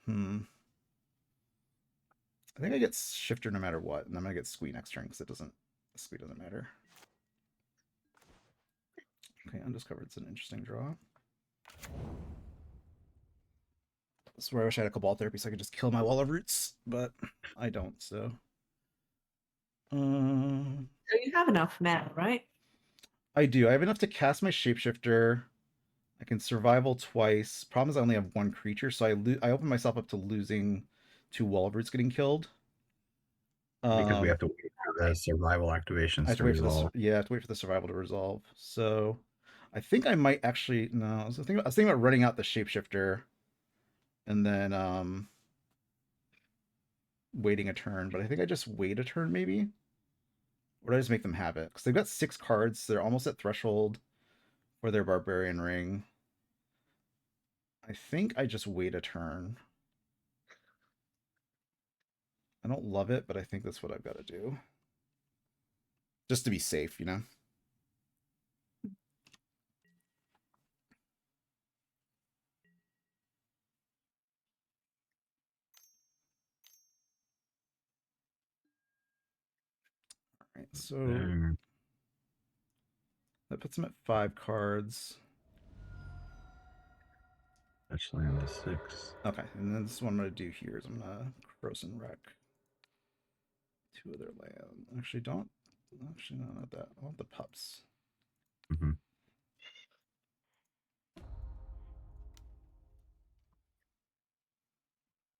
I think I get shifter no matter what, and I'm gonna get squee next turn because squee doesn't matter. Okay, undiscovered's an interesting draw. This is where I wish I had a Cabal Therapy so I could just kill my Wall of Roots, but I don't, so. So you have enough mana, right? I do. I have enough to cast my Shapeshifter. I can survival twice. Problem is I only have one creature, so I open myself up to losing 2 Wall of Roots getting killed. Because we have to wait for the survival activations I have to to wait resolve. for the I have to wait for the survival to resolve. So I think I might actually no. I was thinking about running out the shapeshifter and then waiting a turn, but I think I just wait a turn maybe. Or do I just make them have it? Because they've got 6 cards. They're almost at threshold for their Barbarian Ring. I think I just wait a turn. I don't love it, but I think that's what I've got to do. Just to be safe, you know? All right, so that puts them at 5 cards. Actually, on the 6. Okay, and then this is what I'm going to do here is I'm going to Frozen Wreck 2 of their land. Actually, don't. Actually, no, not that. I want the pups. Mm-hmm.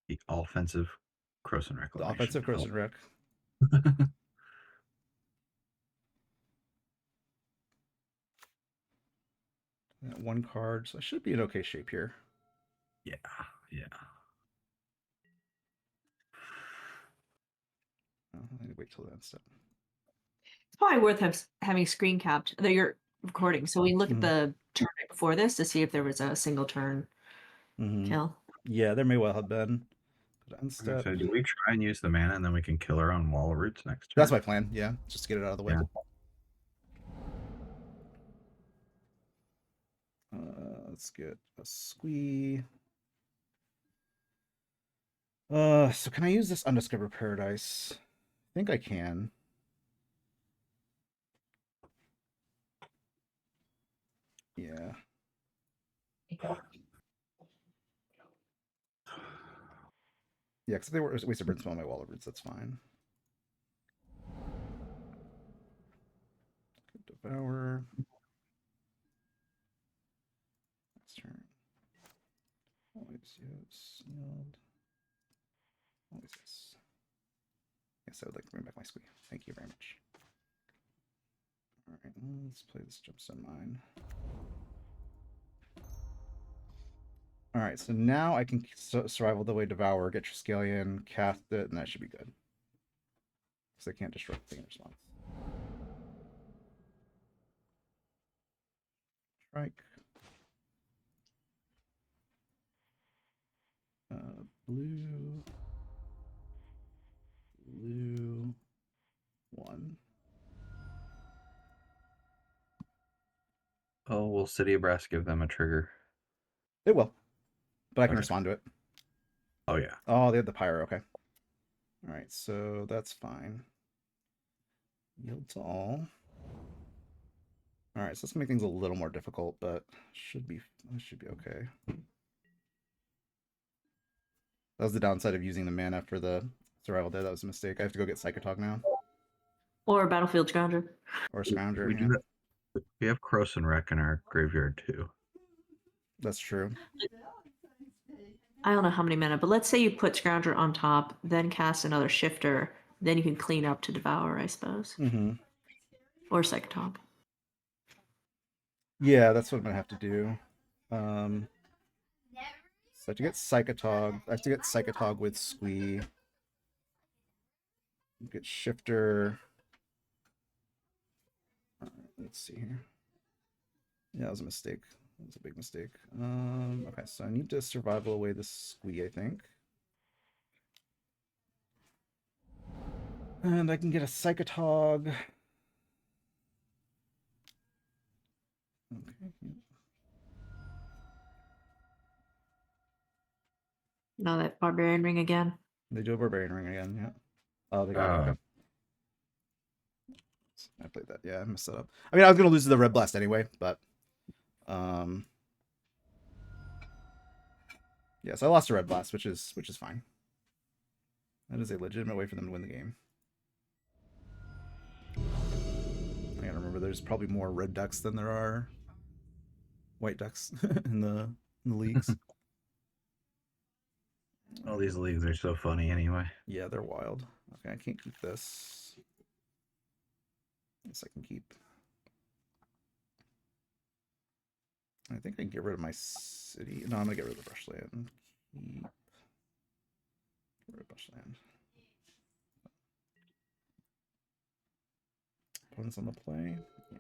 The offensive Croson Reclamation. The offensive Frozen Wreck. That 1 card, so I should be in okay shape here. Yeah. Oh, I need to wait till the end step. It's probably worth having screen capped that you're recording. So we look at the turn right before this to see if there was a single turn kill. Yeah, there may well have been. But unstep. So do we try and use the mana and then we can kill our own Wall of Roots next turn? That's my plan, yeah. Just get it out of the way. Yeah. Let's get a squee. So can I use this Undiscovered Paradise? I think I can. Yeah. Yeah, because if they were wasted burn spell on my Wall of Roots, that's fine. Devour. Next turn. Always use sealed. Always yes. Yes, I would like to bring back my squee. Thank you very much. Alright, let's play this Jumpstone Mine. Alright, so now I can survival the way Devour, get Triskelion, cast it, and that should be good. Because I can't destroy the thing in response. Strike. Blue. 1. Oh, will City of Brass give them a trigger? It will. But I can Okay. respond to it. Oh, yeah. Oh, they have the Pyro, okay. Alright, so that's fine. Yield to all. Alright, so let's make things a little more difficult, but should be okay. That was the downside of using the mana for the survival there. That was a mistake. I have to go get Psychotog now. Or Battlefield Scrounger. Or Scrounger. We Yeah. do that. We have Cross and Wreck in our graveyard too. That's true. I don't know how many mana, but let's say you put Scrounger on top, then cast another Shifter, then you can clean up to Devour, I suppose. Mm-hmm. Or Psychotog. Yeah, that's what I'm gonna have to do. So I have to get Psychotog. I have to get Psychotog with Squee. Get Shifter. Let's see here. Yeah, that was a mistake. That was a big mistake. Okay, so I need to survival away the Squee, I think. And I can get a Psychotog. Okay. Now that Barbarian Ring again. They do a Barbarian Ring again, yeah. Oh, they got it. Okay. I played that. Yeah, I messed that up. I mean, I was gonna lose to the Red Blast anyway, but yes, I lost to Red Blast, which is fine. That is a legitimate way for them to win the game. I gotta remember, there's probably more red decks than there are white decks in the leagues. All these leagues are so funny anyway. Yeah, they're wild. Okay, I can't keep this. Yes, I can keep. I think I can get rid of my city. No, I'm gonna get rid of the brushland. Keep. Get rid of brushland. Opponents on the play. Yeah.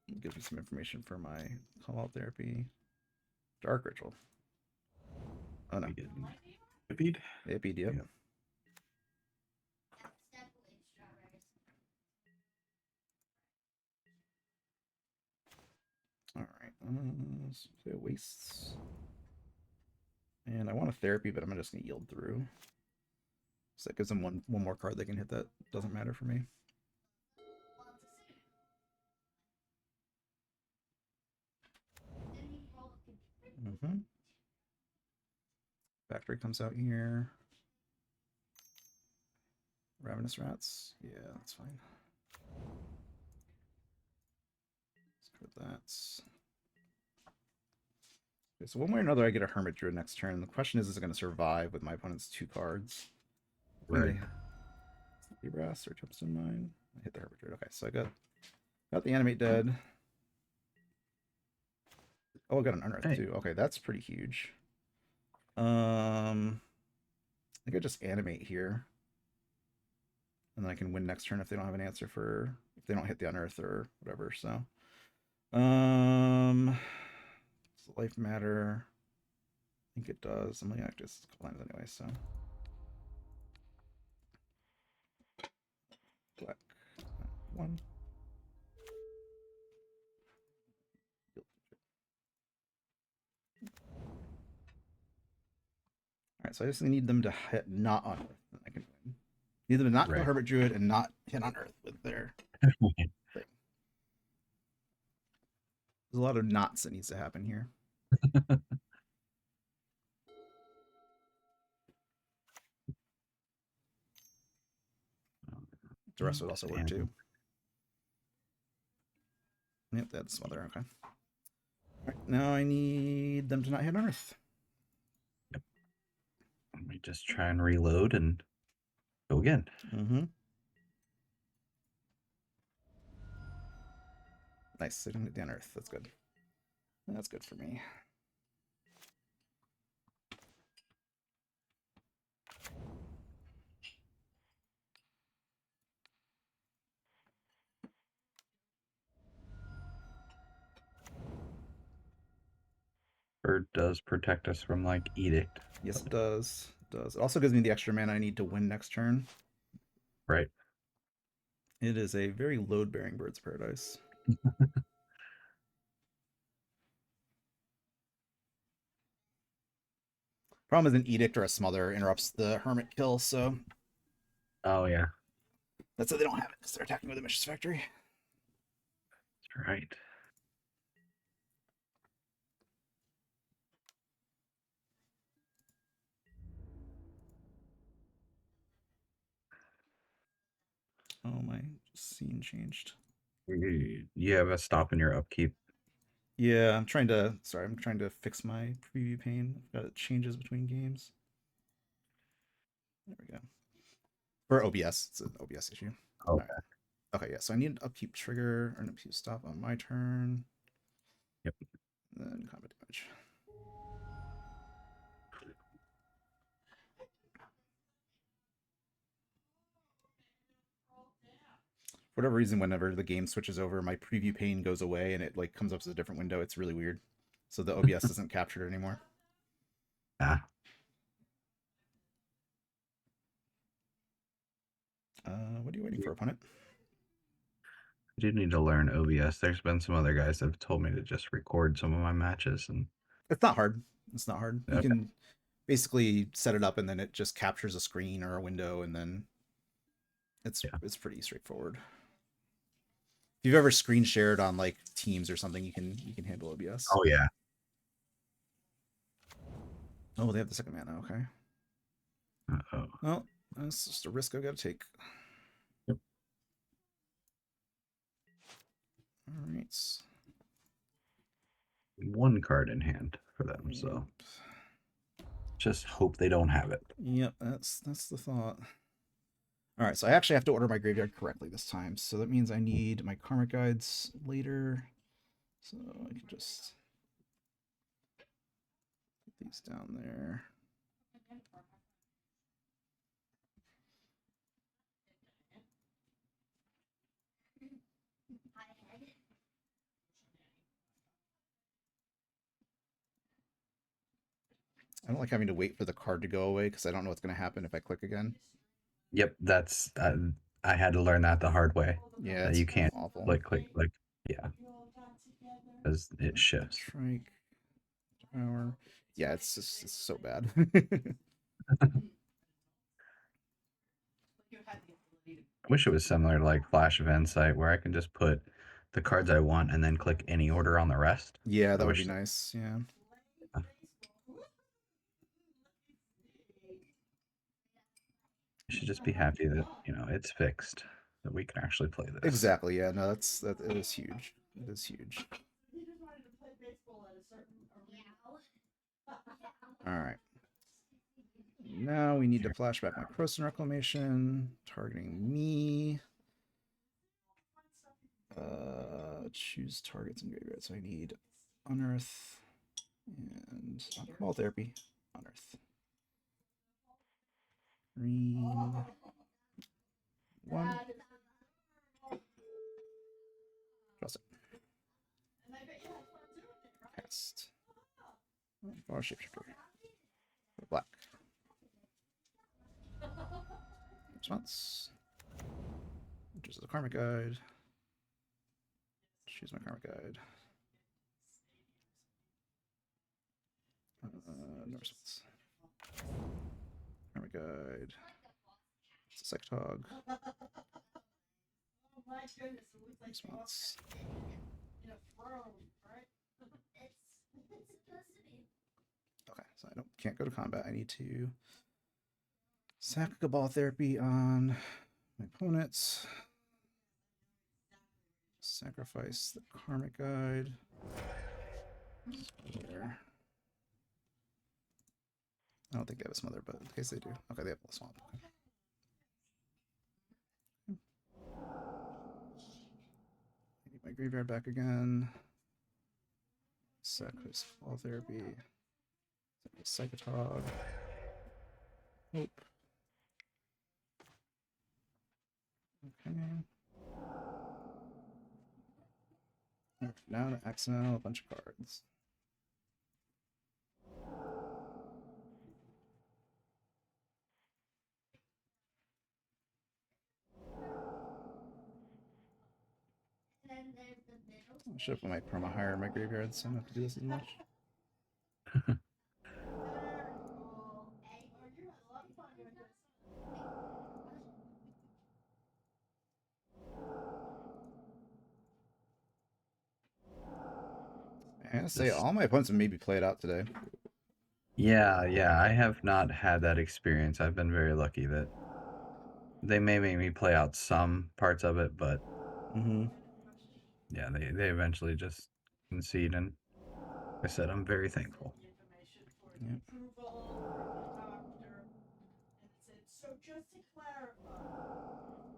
It gives me some information for my call out therapy. Dark ritual. Oh no. hFEB? hFEB, yep. Yeah. Alright. So it wastes. And I want a therapy, but I'm just gonna yield through. So that gives them one more card they can hit that doesn't matter for me. Mm-hmm. Factory comes out here. Ravenous Rats. Yeah, that's fine. Let's put that. Okay, so one way or another, I get a Hermit Druid next turn. The question is it going to survive with my opponent's 2 cards? Right. Brass or Tombstone Mine. I hit the Hermit Druid. Okay, so I got the Animate Dead. Oh, I got an Unearth too. Okay, that's pretty huge. I think I just animate here. And then I can win next turn if they don't have an answer for if they don't hit the Unearth or whatever. So does life matter? I think it does. I'm gonna act just a couple times anyway, so black 1. Alright, so I just need them to hit not on Earth, and I can win. Need them to not go Herbert Druid and not hit on Earth with their thing. There's a lot of knots that needs to happen here. The rest would also work too. Yep, that's smother. Okay. Alright, now I need them to not hit on Earth. Yep. Let me just try and reload and go again. Mm-hmm. Nice. They didn't hit the Unearth. That's good. That's good for me. Bird does protect us from like Edict. Yes, it does. It does. It also gives me the extra mana I need to win next turn. Right. It is a very load-bearing Bird's Paradise. Problem is an Edict or a Smother interrupts the Hermit kill, so... Oh, yeah. That's why they don't have it, because they're attacking with a Mistress Factory. That's right. Oh, my scene changed. You have a stop in your upkeep. Yeah, I'm trying to. Sorry, I'm trying to fix my preview pane. I've got it changes between games. There we go. For OBS, it's an OBS issue. Oh, All right. Okay, yeah. So I need an upkeep trigger or an upkeep stop on my turn. Yep. And then combat damage. For whatever reason, whenever the game switches over, my preview pane goes away and it like comes up as a different window. It's really weird. So the OBS doesn't capture it anymore. Ah. What are you waiting for, opponent? I do need to learn OBS. There's been some other guys that have told me to just record some of my matches, and It's not hard. It's not hard. You Okay. can basically set it up and then it just captures a screen or a window, and then it's pretty straightforward. If you've ever screen shared on like Teams or something, you can handle OBS. oh yeah, Oh, they have the second mana. Okay. uh-oh. Well, that's just a risk I've got to take. Yep. All right. One card in hand for them, so just hope they don't have it. Yep, that's the thought. All right, so I actually have to order my graveyard correctly this time. So that means I need my karmic guides later. So I can just put these down there. I don't like having to wait for the card to go away because I don't know what's going to happen if I click again. Yep, that's I had to learn that the hard way. Yeah, You can't awful. click, yeah, because it shifts. Strike, power. Yeah, it's so bad. I wish it was similar to like Flash of Insight, where I can just put the cards I want and then click any order on the rest. Yeah, that I would wish be nice. Yeah. You should just be happy that it's fixed, that we can actually play this. Exactly. Yeah. No, that it is huge. It is huge. All right. Now we need to flashback my Croson Reclamation, targeting me. Choose targets in graveyard. So I need Unearth and Ball Therapy. Unearth. Green. 1. Trust it. Cast. Power Shapeshifter. Black. Response. Which is the Karmic Guide. Choose my Karmic Guide. No response. Karmic Guide. It's a Sectog. Response. Okay, so I can't go to combat. I need to sack a Ball Therapy on my opponents. Sacrifice the Karmic Guide. There. I don't think they have a Smother, but in case they do. Okay, they have a Swamp. Okay. I need my graveyard back again. Sacrifice Ball Therapy. Psychotog. Hope. Okay. Now to X out a bunch of cards. I should have put my perma higher in my graveyard, so I don't have to do this as much. I gotta say, all my opponents have maybe played out today. Yeah, I have not had that experience. I've been very lucky that they may make me play out some parts of it, but Yeah, they eventually just concede, and like I said, I'm very thankful. Yep. So just to clarify,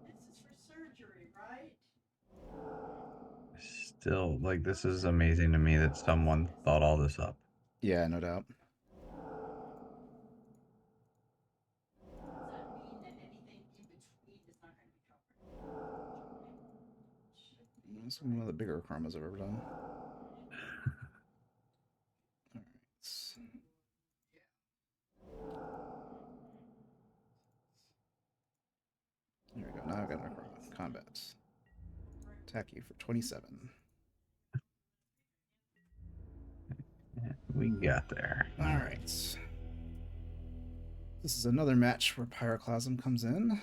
this is for surgery, right? Still, like, this is amazing to me that someone thought all this up. Yeah, no doubt. Does that mean that anything in between is not going to be covered? This is one of the bigger chromas I've ever done. All right. There we go. Now I've got my chroma. Combat. Attack you for 27. Yeah, we got there. All right. This is another match where Pyroclasm comes in.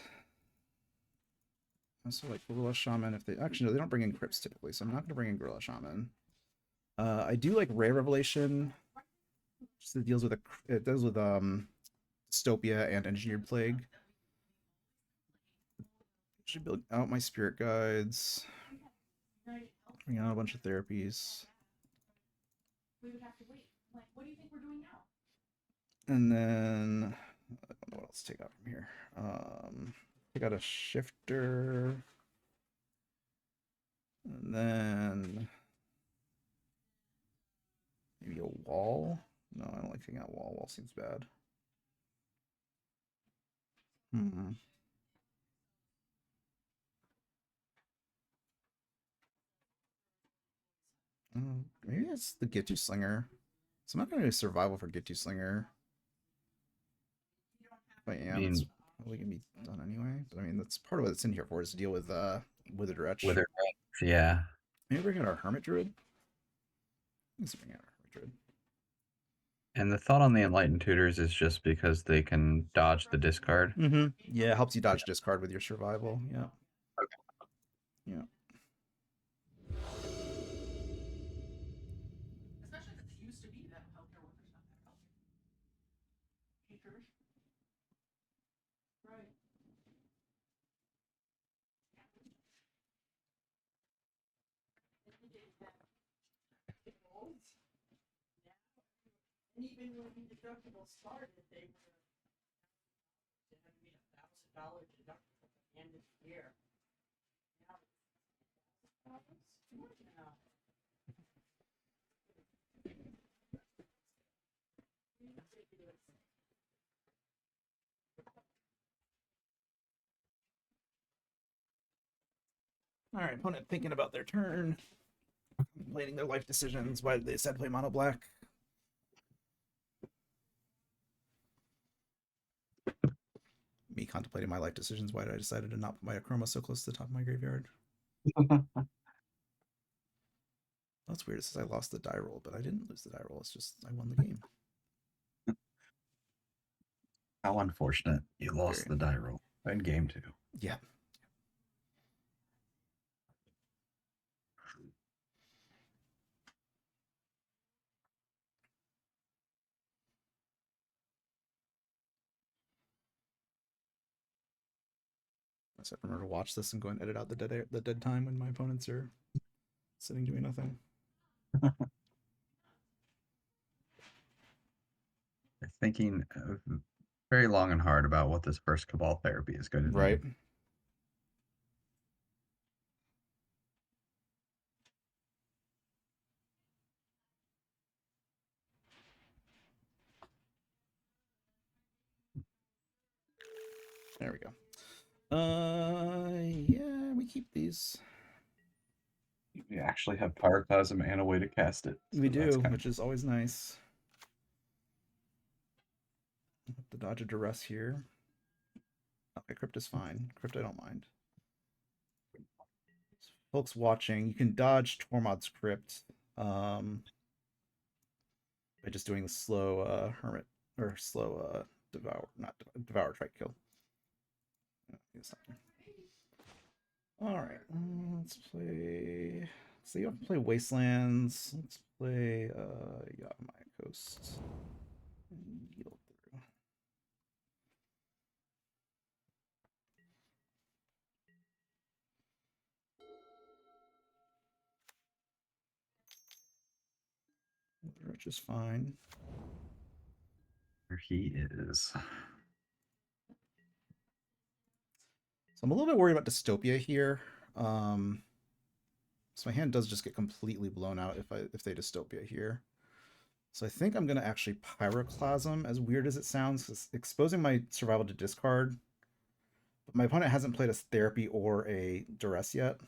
Also like Gorilla Shaman if they actually no, they don't bring in crypts typically, so I'm not gonna bring in Gorilla Shaman. I do like Rare Revelation. Just it deals with dystopia and engineered plague. Should build out my spirit guides. Bring out a bunch of therapies. We would have to wait. Like, what do you think we're doing now? And then I don't know what else to take out from here. Take out a shifter. And then maybe a wall. No, I don't like taking out wall. Wall seems bad. Maybe it's the Get You Slinger. So I'm not going to do survival for Get You Slinger. If I am, it's probably going to be done anyway. But I mean, that's part of what it's in here for, is to deal with Withered Wretch. Withered Wretch, yeah. Maybe bring out our Hermit Druid. Let's bring out our Hermit Druid. And the thought on the Enlightened Tutors is just because they can dodge the discard. Mm-hmm. Yeah, it helps you dodge discard with your survival. Yeah. Okay. Yeah. Especially if it's used to be that healthcare workers not that healthy. Teachers. Right. And even when the deductible started, they were they had to meet $1,000 deductible at the end of the year. Now it's more now. All right, opponent thinking about their turn, contemplating their life decisions. Why did they decide to play mono black? Me contemplating my life decisions. Why did I decide to not put my Chroma so close to the top of my graveyard? That's weird. It says I lost the die roll, but I didn't lose the die roll. It's just I won the game. How unfortunate. You lost the die roll in game 2. Yeah. I said remember to watch this and go and edit out the dead time when my opponents are sitting doing nothing. Thinking very long and hard about what this first Cabal therapy is going to do. Right. There we go. Yeah, we keep these. We actually have Pyroclasm and a way to cast it. So we do, which is always nice. The dodge of duress here. Okay, Crypt is fine. Crypt I don't mind. Folks watching, you can dodge Tormod's Crypt by just doing the slow Hermit or slow Devour, not Devour, try to kill. All right, let's play. So you have to play Wastelands. Let's play Yavimaya Coast. And yield through. Rich is fine. There he is. So I'm a little bit worried about Dystopia here. So my hand does just get completely blown out if they Dystopia here. So I think I'm gonna actually Pyroclasm, as weird as it sounds, 'cause exposing my survival to discard. But my opponent hasn't played a Therapy or a Duress yet.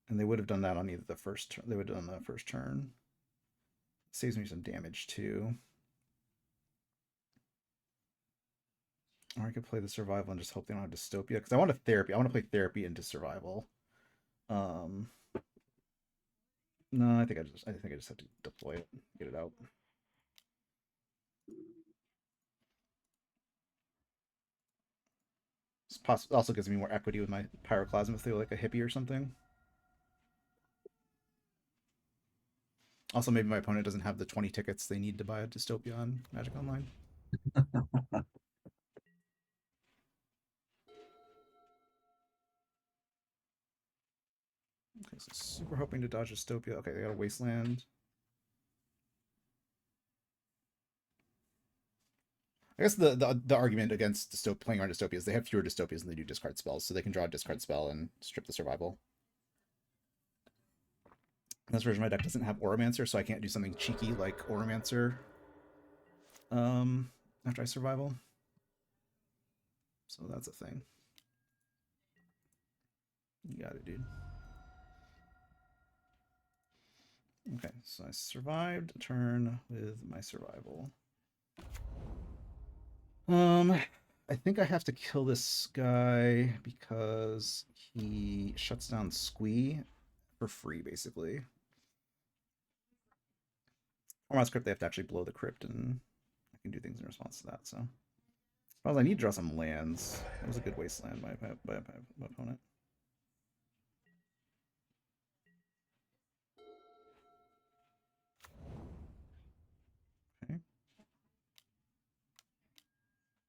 And they would have done that on either the first turn. They would have done the first turn. Saves me some damage too. Or I could play the survival and just hope they don't have Dystopia. Because I want a Therapy. I want to play Therapy into survival. No, I think I just have to deploy it, get it out. This also gives me more equity with my Pyroclasm if they were like a hippie or something. Also, maybe my opponent doesn't have the 20 tickets they need to buy a Dystopia on Magic Online. Okay, so super hoping to dodge Dystopia. Okay, they got a Wasteland. I guess the argument against playing around Dystopia is they have fewer Dystopias than they do discard spells, so they can draw a discard spell and strip the survival. This version of my deck doesn't have Oromancer, so I can't do something cheeky like Oromancer after I survival. So that's a thing. You got it, dude. Okay, so I survived a turn with my survival. I think I have to kill this guy because he shuts down Squee for free, basically. Or my script, they have to actually blow the crypt, and I can do things in response to that. So, I need to draw some lands. That was a good wasteland by my opponent. Okay.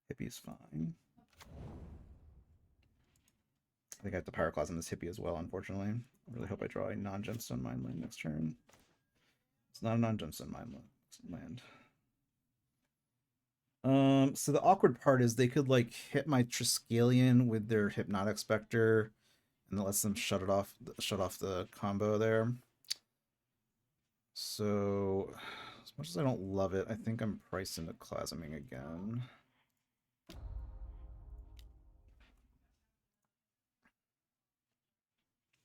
Hippie's fine. I think I have to Pyroclasm this hippie as well, unfortunately. I really hope I draw a non-gemstone mine land next turn. It's not a non-gemstone mine land. So the awkward part is they could like hit my Triskelion with their Hypnotic Spectre, and that lets them shut off the combo there. So as much as I don't love it, I think I'm priced into Clasming again.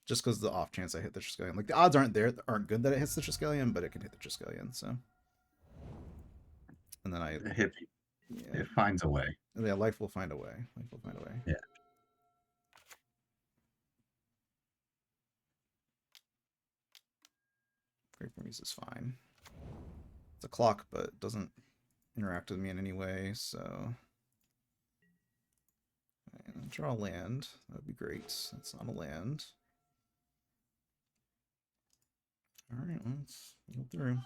Just because the off chance I hit the Triskelion. Like the odds aren't good that it hits the Triskelion, but it can hit the Triskelion, so. And then It finds a way. Yeah, life will find a way. Life will find a way. Yeah. Great Muse is fine. It's a clock, but it doesn't interact with me in any way, so. Okay, draw a land. That would be great. That's not a land. Alright, let's go through.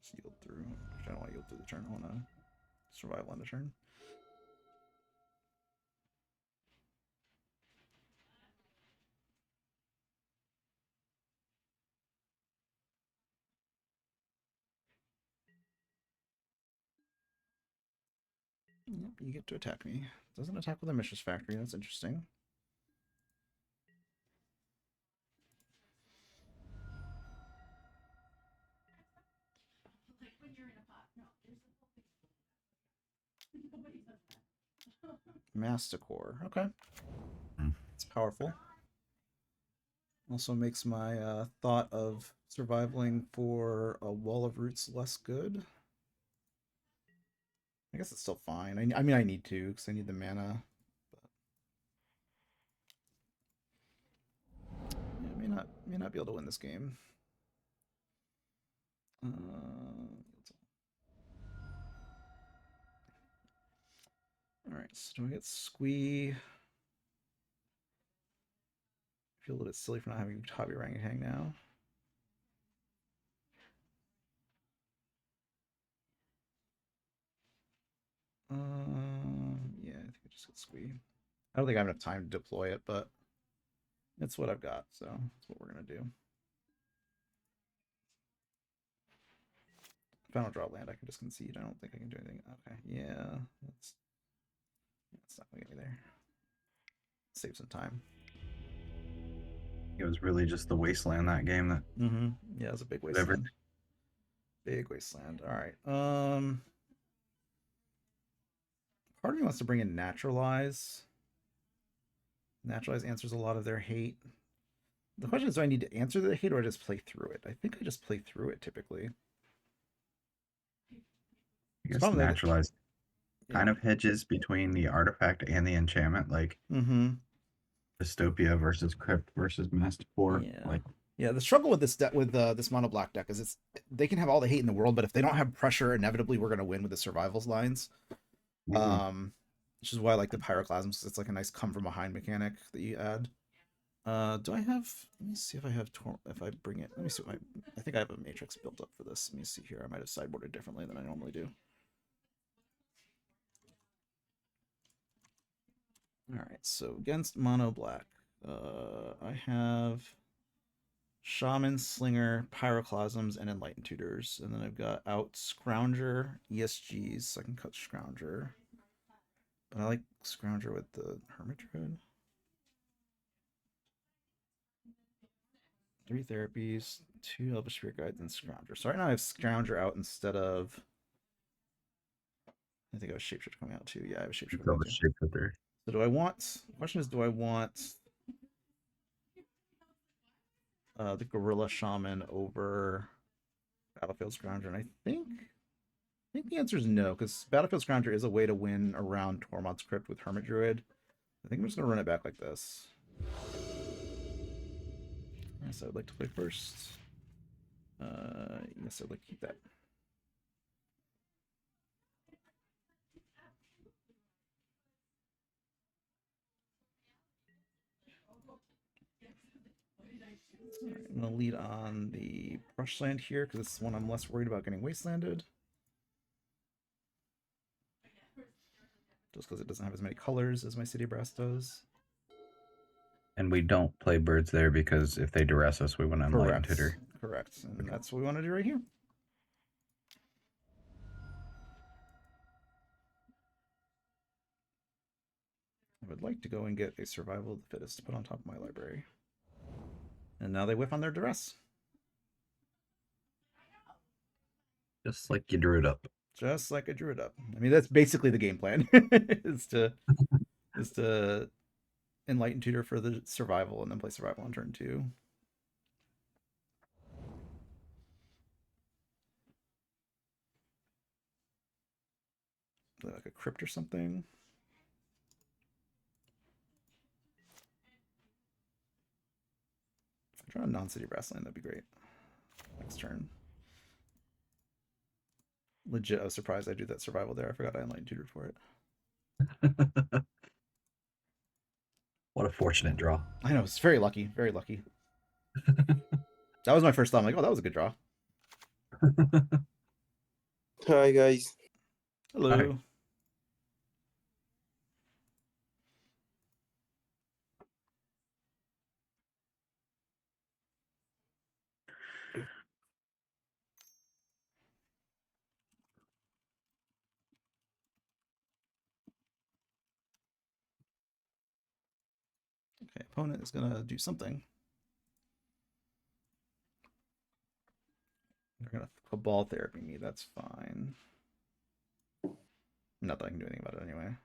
Just yield through. I don't want to yield through the turn. I want to survive on the turn. Yep, you get to attack me. Doesn't attack with a Mistress Factory. That's interesting. Masticore. Okay. It's powerful. Also makes my thought of surviving for a Wall of Roots less good. I guess it's still fine. I mean, I need to because I need the mana. But... yeah, may not be able to win this game. All right, so do I get Squee? I feel a little bit silly for not having Hobby Orangutan now. just get squee. I don't think I have enough time to deploy it, but it's what I've got, so that's what we're gonna do. If I don't draw land, I can just concede. I don't think I can do anything. Okay, yeah, that's not gonna get me there. Save some time. It was really just the wasteland that game that Yeah, it's a big Whatever. wasteland. Big wasteland. All right. Part of me wants to bring in naturalize. Naturalize answers a lot of their hate. The question is, do I need to answer the hate or I just play through it? I think I just play through it typically. I guess probably the- naturalized kind of hedges between the artifact and the enchantment, like Dystopia versus Crypt versus Masterport. Yeah. Like, Yeah, the struggle with this deck, with this mono black deck, is they can have all the hate in the world, but if they don't have pressure, inevitably we're gonna win with the survivals lines. Which is why I like the pyroclasms, because it's like a nice come from behind mechanic that you add. Do I have? Let me see if I have. If I bring it, let me see what I think I have a matrix built up for this. Let me see here. I might have sideboarded differently than I normally do. All right, so against mono black, I have Shaman, Slinger, Pyroclasms, and Enlightened Tutors. And then I've got out Scrounger, ESGs, so I can cut Scrounger. But I like Scrounger with the Hermit Druid. 3 therapies, 2 Elvish Spirit Guides, and Scrounger. So right now I have Scrounger out instead of... I think I have Shapeshifter coming out too. Yeah, I have a Shapeshifter coming out too. So do I want... The question is, do I want... the Gorilla Shaman over Battlefield Scrounger? And I think the answer is no, because Battlefield Scrounger is a way to win around Tormod's Crypt with Hermit Druid. I think I'm just going to run it back like this. Yes, I would like to play first. Yes, I'd like to keep that. Right, I'm going to lead on the Brushland here, because it's one I'm less worried about getting wastelanded. Just because it doesn't have as many colors as my City Brass does. And we don't play birds there because if they duress us, we want to Enlighten Tutor. Correct. And that's what we want to do right here. I would like to go and get a Survival of the Fittest to put on top of my library. And now they whiff on their duress. Just like you drew it up. Just like I drew it up. I mean, that's basically the game plan. is to Enlighten Tutor for the survival and then play survival on turn 2. Like a crypt or something. If I draw a non-city brass land, that'd be great. Next turn. Legit, I was surprised I do that survival there. I forgot I Enlighten Tutored for it. What a fortunate draw. I know, it's very lucky. Very lucky. That was my first thought. I'm like, oh, that was a good draw. Hi, guys. Hello. Hi. Okay, opponent is going to do something. They're going to Cabal Therapy me. That's fine. Not that I can do anything about it anyway. I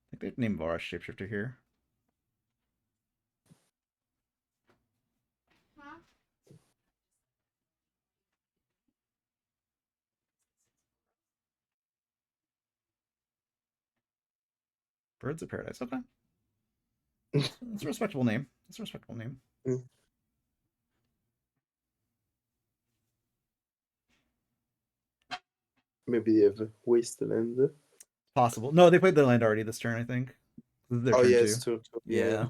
think they've named Vara Shapeshifter here. Birds of Paradise. Okay. That's a respectable name. That's a respectable name. Maybe they have a wasteland. Possible. No, they played their land already this turn, I think. This is their turn yes, too. too. Yeah.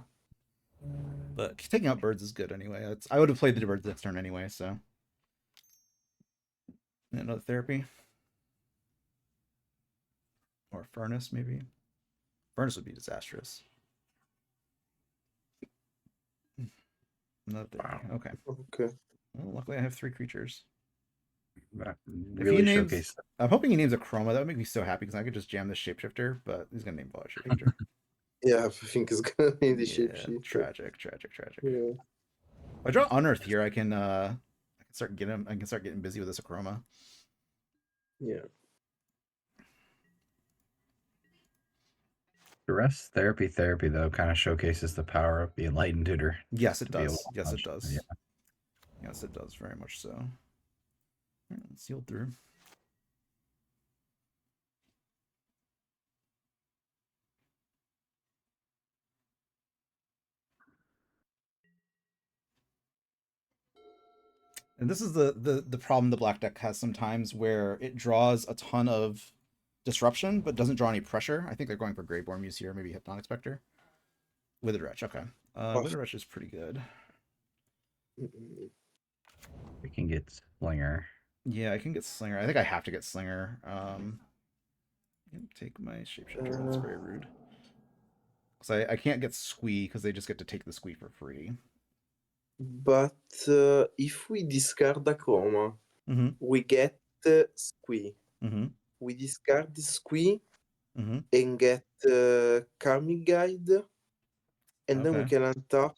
But taking out birds is good anyway. I would have played the birds next turn anyway, so. Another therapy. Or furnace, maybe. Furnace would be disastrous. Not there. Wow. Okay. Okay. Well, luckily I have 3 creatures. That If really he names, showcased. I'm hoping he names a Chroma. That would make me so happy because I could just jam the shapeshifter, but he's gonna name Baller Shapeshifter. Yeah, I think it's gonna need the Yeah, shapeshifter. tragic. Yeah. If I draw Unearth here, I can start getting busy with this Chroma. Yeah. Duress therapy though kind of showcases the power of the enlightened tutor. Yes, it to be able does. to Yes, it launch. does. Yeah. Yes, it does. Very much so. Alright, sealed through. And this is the problem the black deck has sometimes, where it draws a ton of disruption but doesn't draw any pressure. I think they're going for Greyborn Muse here, maybe Hypnotic Spectre. Withered Wretch, okay. Withered Wretch is pretty good. Mm-mm. We can get Slinger. Yeah, I can get Slinger. I think I have to get Slinger. Take my Shapeshifter. That's very rude. Because I can't get Squee because they just get to take the Squee for free. But if we discard the Chroma, Mm-hmm. we get Squee. Mm-hmm. We discard the Squee Mm-hmm. and get Karmic Guide, and then we Okay. can untap.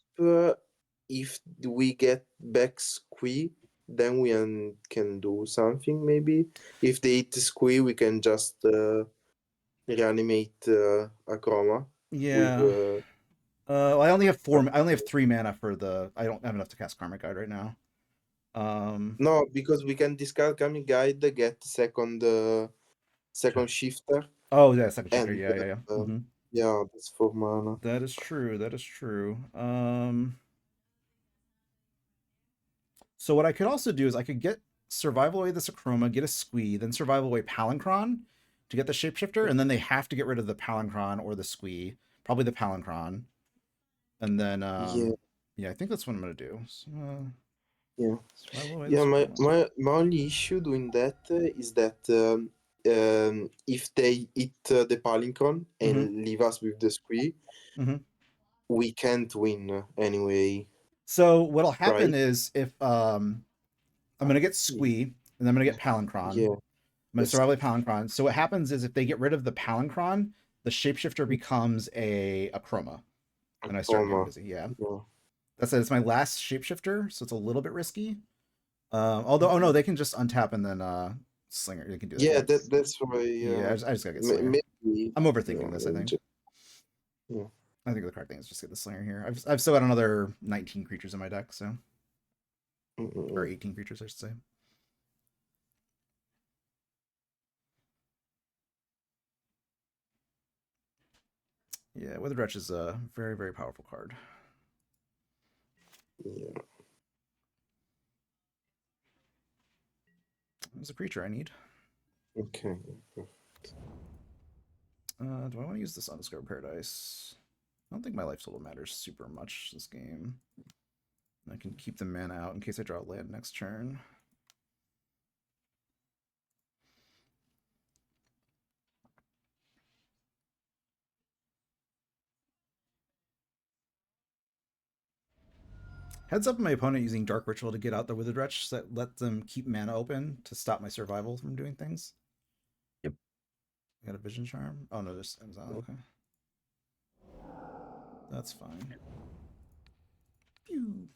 If we get back Squee, then we can do something maybe. If they eat the Squee, we can just reanimate a Chroma. Yeah. With, Well, I only have 4. I only have 3 mana for the. I don't have enough to cast Karmic Guide right now. no, because we can discard Karmic Guide, get second shifter. Oh, yeah, second shifter. And Yeah. Mm-hmm. yeah, that's 4 mana. That is true. That is true. So what I could also do is I could get Survival Away the Sacroma, get a Squee, then Survival Away Palancron to get the Shapeshifter, and then they have to get rid of the Palancron or the Squee. Probably the Palancron. And then, yeah, I think that's what I'm going to do. So, Yeah. Survival Away Yeah, the my, Sacroma. my only issue doing that is that if they eat the Palincron and leave us with the Squee, we can't win anyway. So what'll happen Right? is if I'm gonna get Squee and I'm gonna get Palancron. Yeah. I'm gonna survive with Palancron. So what happens is if they get rid of the Palancron, the Shapeshifter becomes a Chroma. And I start getting busy. Yeah. That's it. It's my last Shapeshifter, so it's a little bit risky. Although, oh no, they can just untap and then Slinger. They can do that. Yeah, that's why. Yeah, I just gotta get Slinger. Maybe, I'm overthinking this, I think. Yeah. I think the correct thing is just get the Slinger here. I've still got another 19 creatures in my deck, so. Or 18 creatures, I should say. Yeah, Withered Wretch is a very, very powerful card. Yeah. There's a creature I need. Okay. Do I want to use this Undiscovered Paradise? I don't think my life total matters super much this game. I can keep the mana out in case I draw a land next turn. Heads up my opponent using Dark Ritual to get out the Withered Wretch, so that let them keep mana open to stop my survival from doing things. Yep. I got a Vision Charm? Oh no, this ends on. Okay. That's fine. Pew.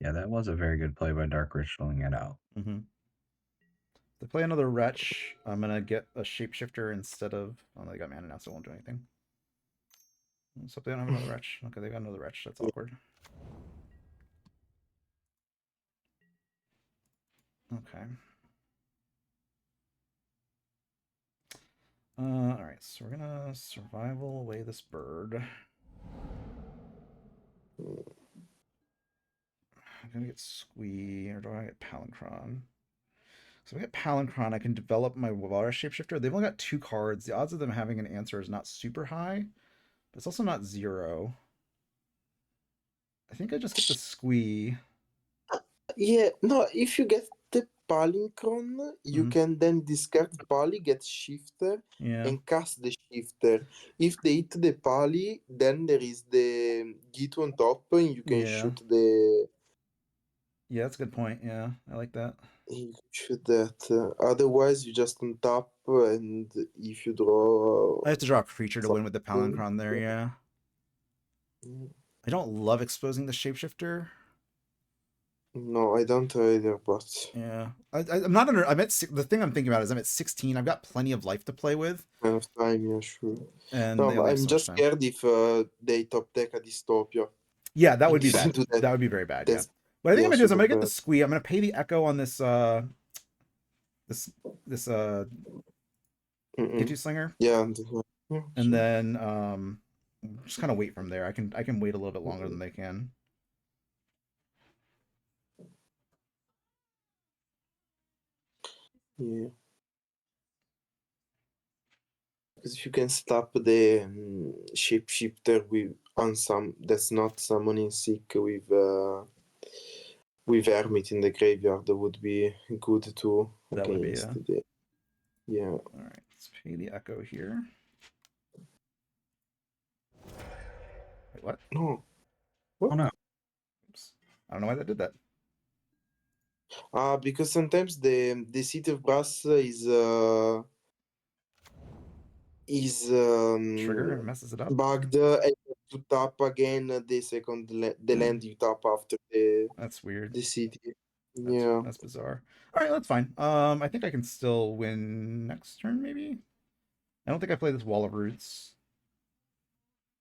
Yeah, that was a very good play by Dark Ritualing it out. Mm-hmm. If they play another Wretch, I'm gonna get a Shapeshifter instead of. Oh, they got mana now, so it won't do anything. So they don't have another Wretch. Okay, they got another Wretch. That's awkward. Okay. Alright, so we're gonna survival away this bird. I'm gonna get Squee, or do I get Palancron? So if I get Palancron, I can develop my water Shapeshifter. They've only got 2 cards. The odds of them having an answer is not super high, but it's also not 0. I think I just get the Squee. Yeah, no, if you get the Palinchron, you Mhm. can then discard Pali, get Shifter, Yeah. and cast the Shifter. If they hit the Pali, then there is the Gitu on top, and you can Yeah. shoot the. Yeah, that's a good point. Yeah, I like that. You can shoot that. Otherwise, you just untap, and if you draw. I have to draw a creature to win with the something, Palinchron there, yeah. mm, I don't love exposing the shapeshifter. No, I don't either, but. Yeah. I'm not under. I'm at the thing I'm thinking about is I'm at 16. I've got plenty of life to play with. Kind of time, yeah, sure. And No, they but only have I'm so much just time. scared if they top deck a dystopia. Yeah, that would be If they bad. do that, That would be very bad, yeah. that's What I think yeah, I'm gonna do is I'm super gonna get the bad. squee. I'm gonna pay the echo on this this Mm-mm. Gitu Slinger. Yeah, And sure. then just kind of wait from there. I can wait a little bit longer than they can. Yeah. Because if you can stop the shapeshifter with on some that's not summoning sick with Hermit in the graveyard, that would be good too. That would be, against yeah. the yeah. All right, let's pay the echo here. Wait, what? No. Oh no. Oops. I don't know why that did that. Because sometimes the City of Brass is Trigger and messes it up. bugged, and you have to tap again the second the land you tap after That's weird. the city. That's, Yeah. that's bizarre. All right, that's fine. I think I can still win next turn, maybe. I don't think I play this Wall of Roots.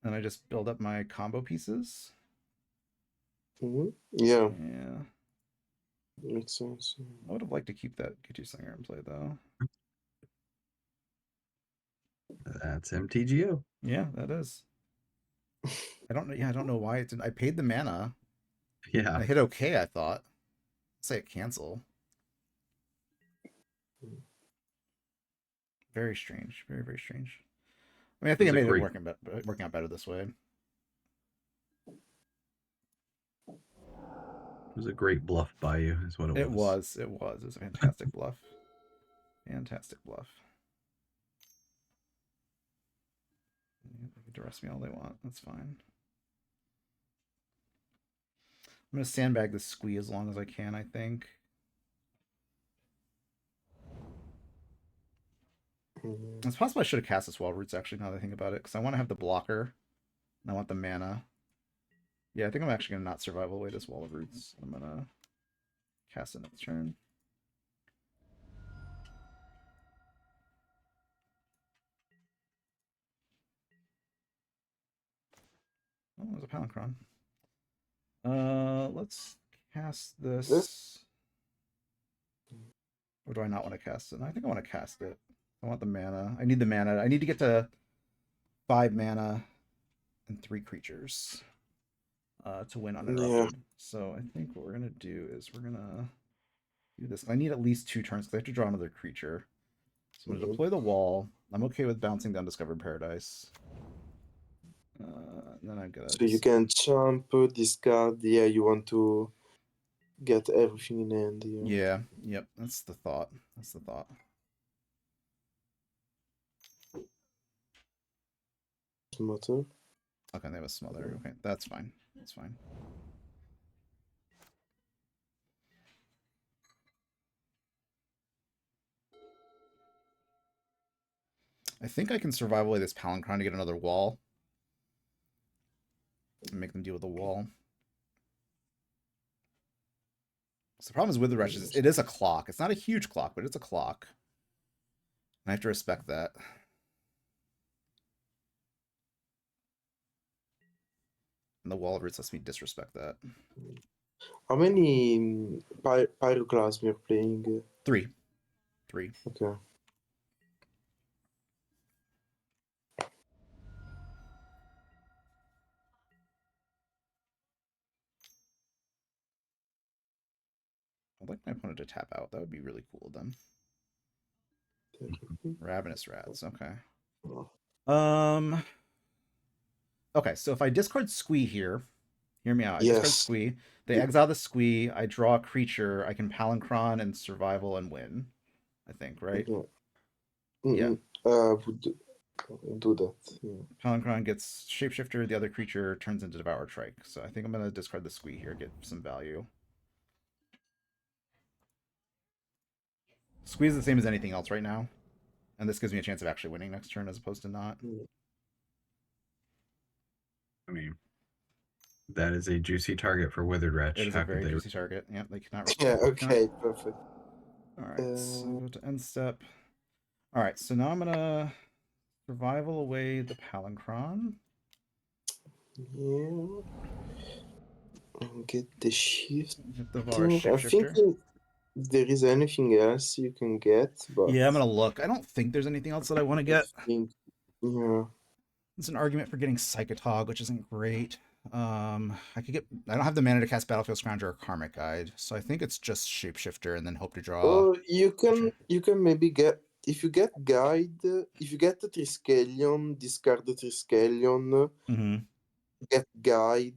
And I just build up my combo pieces. Mm-hmm. Yeah, Yeah. makes sense. I would have liked to keep that Gitu Slinger in play, though. That's MTGO. Yeah, that is. I don't know. Yeah, I don't know why it didn't. I paid the mana. Yeah. I hit OK, I thought. Let's say cancel. Very strange. Very, very strange. I mean, I think I It's a made great- it working out better this way. It was a great bluff by you, is what it was. It was. It was. It was a fantastic bluff. Fantastic bluff. They can duress me all they want. That's fine. I'm going to sandbag this squee as long as I can, I think. Mhm. It's possible I should have cast this Wall Roots, actually, now that I think about it, because I want to have the blocker, and I want the mana. Yeah, I think I'm actually going to not survival away this Wall of Roots. I'm going to cast it next turn. Oh, there's a Palinchron. Let's cast this. Or do I not want to cast it? No, I think I want to cast it. I want the mana. I need the mana. I need to get to 5 mana and 3 creatures to win uninterrupted. Yeah. So I think what we're gonna do is we're gonna do this. I need at least 2 turns because I have to draw another creature. So I'm gonna deploy the wall. I'm okay with bouncing down Discovered Paradise. Then I'm gonna. So you can jump, discard. Yeah, you want to get everything in hand. Yeah. Yeah. Yep. That's the thought. That's the thought. Smother. Okay, they have a smother. Okay, that's fine. That's fine. I think I can survive away this Palinchron to get another wall. And make them deal with the wall. So the problem is with the Wretches, it is a clock. It's not a huge clock, but it's a clock. And I have to respect that. And the Wall of Roots lets me disrespect that. How many Pyroclasm you're playing? 3. 3. Okay. I'd like my opponent to tap out. That would be really cool of them. Ravenous Rats. Okay. Okay, so if I discard Squee here, Hear me out. I discard Yes. Squee. They exile the Squee. I draw a creature. I can Palinchron and survival and win. I think, right? Yeah. Yeah. Would do that. Yeah. Palinchron gets Shapeshifter. The other creature turns into Devour Trike. So I think I'm gonna discard the Squee here, get some value. Squee is the same as anything else right now, and this gives me a chance of actually winning next turn as opposed to not. I mean, that is a juicy target for Withered Wretch. It is How a very could they? juicy target. Yeah, they cannot. Yeah. cannot- Okay. Perfect. All right, so go to end step. All right, so now I'm gonna survival away the Palinchron. Yeah. And get the shift. Get the Vara I think Shapeshifter. there is anything else you can get, but Yeah, I'm gonna look. I don't think there's anything else that I want to get. I think, yeah. It's an argument for getting Psychotog, which isn't great. I don't have the mana to cast Battlefield Scrounger or Karmic Guide, so I think it's just Shapeshifter and then hope to draw. Or you can maybe get, if you get guide, if you get the Triskelion, discard the Triskelion, Mm-hmm. get guide.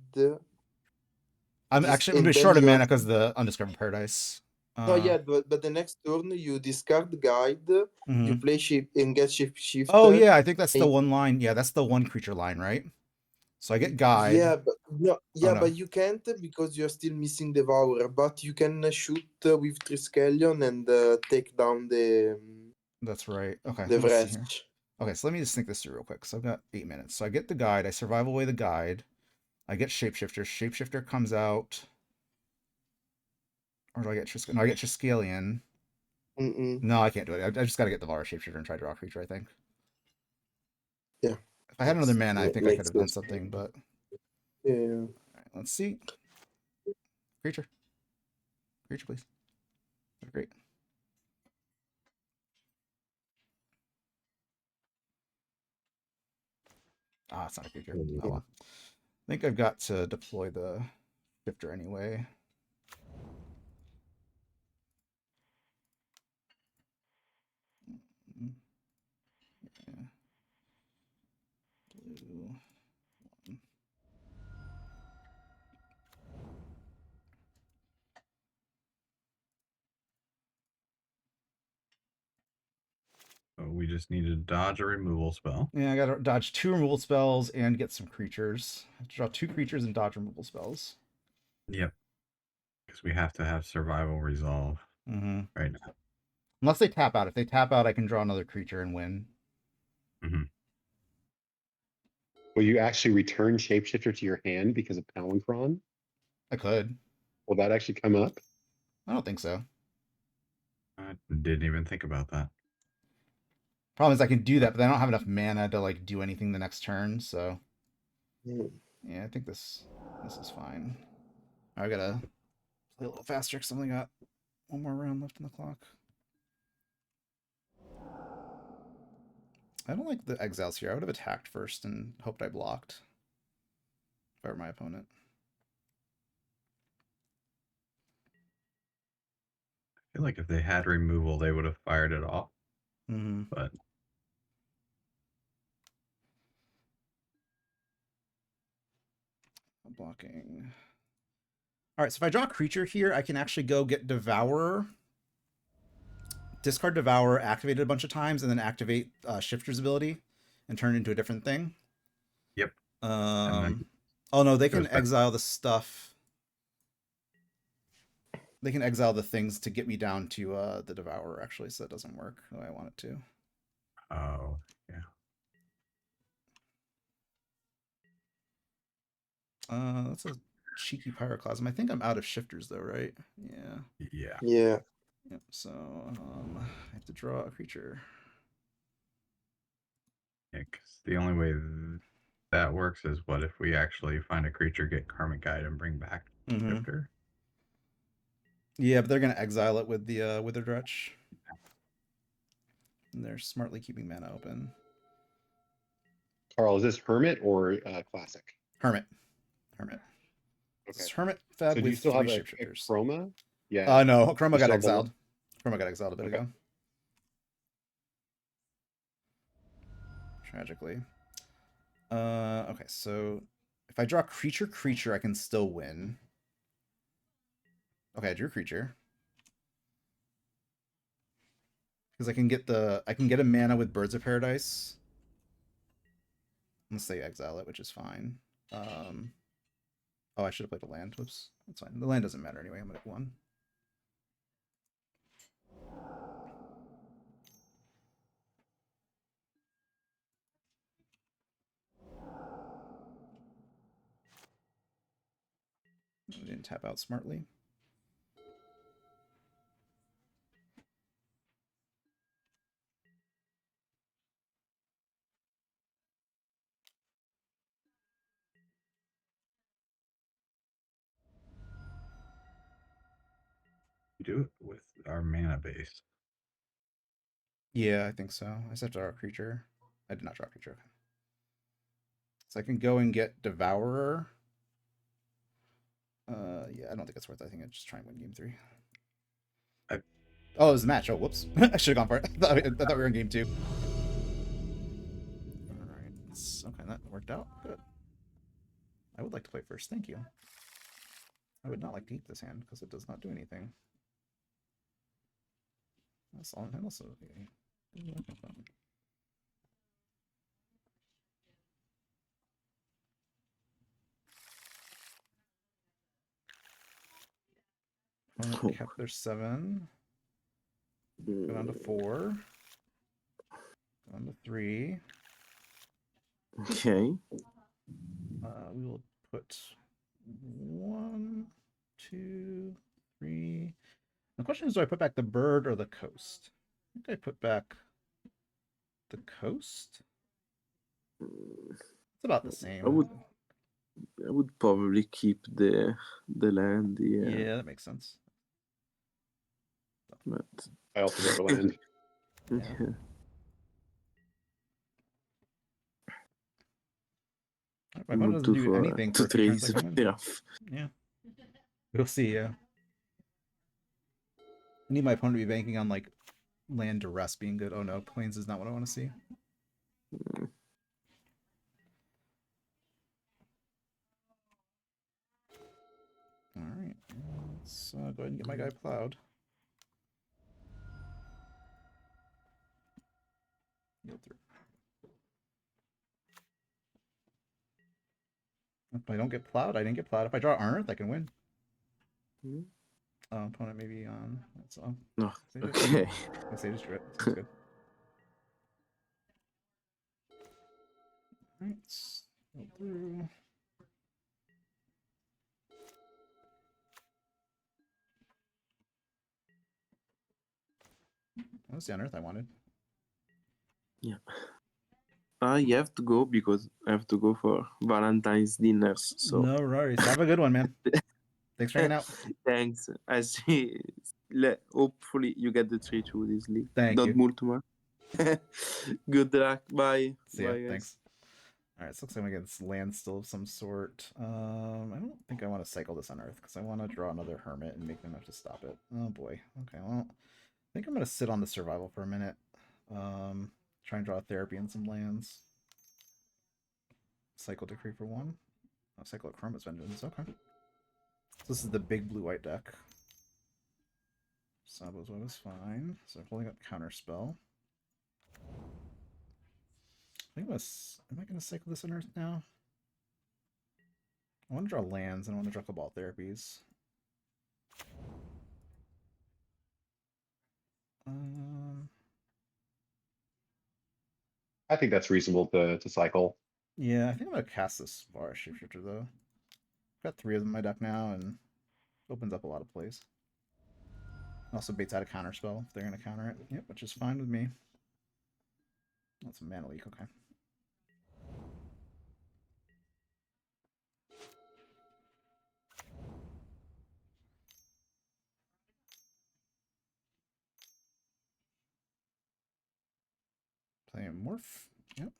I'm This- actually I'm and gonna be then short of you mana have- because the Undiscovered Paradise. No, yeah, but the next turn you discard guide, Mhm. you play ship and get shift. Oh yeah, I think that's the and- one line. Yeah, that's the one creature line, right? So I get Guide. Yeah, but no, yeah, no. but you can't because you're still missing Devourer. But you can shoot with Triskelion and take down the That's right. Okay. the let's see here. Wretch. Okay, so let me just think this through real quick. So I've got 8 minutes. So I get the Guide. I survival away the Guide. I get Shapeshifter. Shapeshifter comes out. Or do I get Triskelion? No, I get Triskelion. Mm-mm. No, I can't do it. I just got to get the Vara Shapeshifter and try to draw a creature, I think. Yeah. If I had another mana, I Makes think I could have done sense. something, but... Yeah. All right, let's see. Creature. Creature, please. Great. Ah, it's not a creature. Oh well. I think I've got to deploy the shifter anyway. Yeah. Blue. So we just need to dodge a removal spell. Yeah, I gotta dodge 2 removal spells and get some creatures. I have to draw 2 creatures and dodge removal spells. Yep. Because we have to have survival resolve Mm-hmm. right now. Unless they tap out. If they tap out, I can draw another creature and win. Will you actually return Shapeshifter to your hand because of Palinchron? I could. Will that actually come up? I don't think so. I didn't even think about that. Problem is I can do that, but I don't have enough mana to like do anything the next turn, so Mm. yeah, I think this is fine. I gotta play a little faster because I've only got 1 more round left in the clock. I don't like the exiles here. I would have attacked first and hoped I blocked. If I were my opponent. I feel like if they had removal, they would have fired it off. Mm-hmm. But I'm blocking. All right, so if I draw a creature here, I can actually go get Devourer, discard Devourer, activate it a bunch of times, and then activate Shifter's ability and turn it into a different thing. Yep. Oh no, they can goes back. exile the stuff. They can exile the things to get me down to the Devourer, actually, so that doesn't work the way I want it to. oh yeah. That's a cheeky Pyroclasm. I think I'm out of shifters though, right? Yeah. Yeah. Yeah. Yep. So I have to draw a creature. Yeah, 'cause the only way that works is what if we actually find a creature, get Karmic Guide, and bring back Mhm. Shifter. Yeah, but they're gonna exile it with the Withered Wretch. And they're smartly keeping mana open. Carl, is this Hermit or Classic? Hermit. Hermit. Okay. It's Hermit So Feb do you with still 3 have a shapeshifters. Chroma? Yeah. No, Chroma You got still have the exiled. Chroma got exiled a bit Okay. ago. Tragically. Okay, so if If I draw creature, I can still win. Okay, I drew creature. Because I can get a mana with Birds of Paradise. Unless they exile it, which is fine. Oh, I should have played the land. Whoops. That's fine. The land doesn't matter anyway. I'm gonna get 1. I didn't tap out smartly. We do it with our mana base. Yeah, I think so. I just have to draw a creature. I did not draw a creature. Okay. So I can go and get Devourer. Yeah, I don't think it's worth it. I think I just try and win game 3. Oh, it was a match. Oh, whoops. I should have gone for it. I thought we were in game 2. Alright. Okay, that worked out. Good. I would like to play first. Thank you. I would not like to eat this hand because it does not do anything. That's all. And also, kept their 7. Go down to 4. Go down to 3. Okay. We will put 1, 2, 3. The question is, do I put back the bird or the coast? I think I put back the coast. It's about the same. I would probably keep the land. Yeah. Yeah, that makes sense. But I also go for land. Yeah. My opponent doesn't do anything for a few turns. I can win. Yeah. We'll see, yeah. I need my opponent to be banking on, like, land duress being good. Oh no, plains is not what I want to see. Alright, let's go ahead and get my guy plowed. Yield through. If I don't get plowed, I didn't get plowed. If I draw Arnth, I can win. Opponent maybe on. That's all. No. Okay. I say just drew it. Sounds good. Alright, go through. That was the Unearth I wanted. Yeah. You have to go because I have to go for Valentine's dinners. So No worries. Have a good one, man. Thanks for hanging out. thanks. I see. Hopefully you get the 3-2 this league. Thank Not you. multiple. Good luck. Bye. See ya. Bye, guys. Thanks. Alright, so looks like I'm against land still of some sort. I don't think I want to cycle this Unearth because I want to draw another Hermit and make them have to stop it. Oh boy. Okay, well, I think I'm going to sit on the Survival for a minute. Try and draw a Therapy and some lands. Cycle Decree for 1. Oh, cycle Chroma's Vengeance. Okay. So this is the big blue-white deck. Sabo's Web is fine. So holding up Counterspell. I think am I going to cycle this Unearth now? I want to draw lands and I want to draw Cabal Therapies. I think that's reasonable to cycle. Yeah, I think I'm going to cast this Vara Shapeshifter though. I've got 3 of them in my deck now and opens up a lot of plays. Also baits out a Counterspell if they're going to counter it. Yep, which is fine with me. That's a mana leak, okay. Playing Morph. Yep.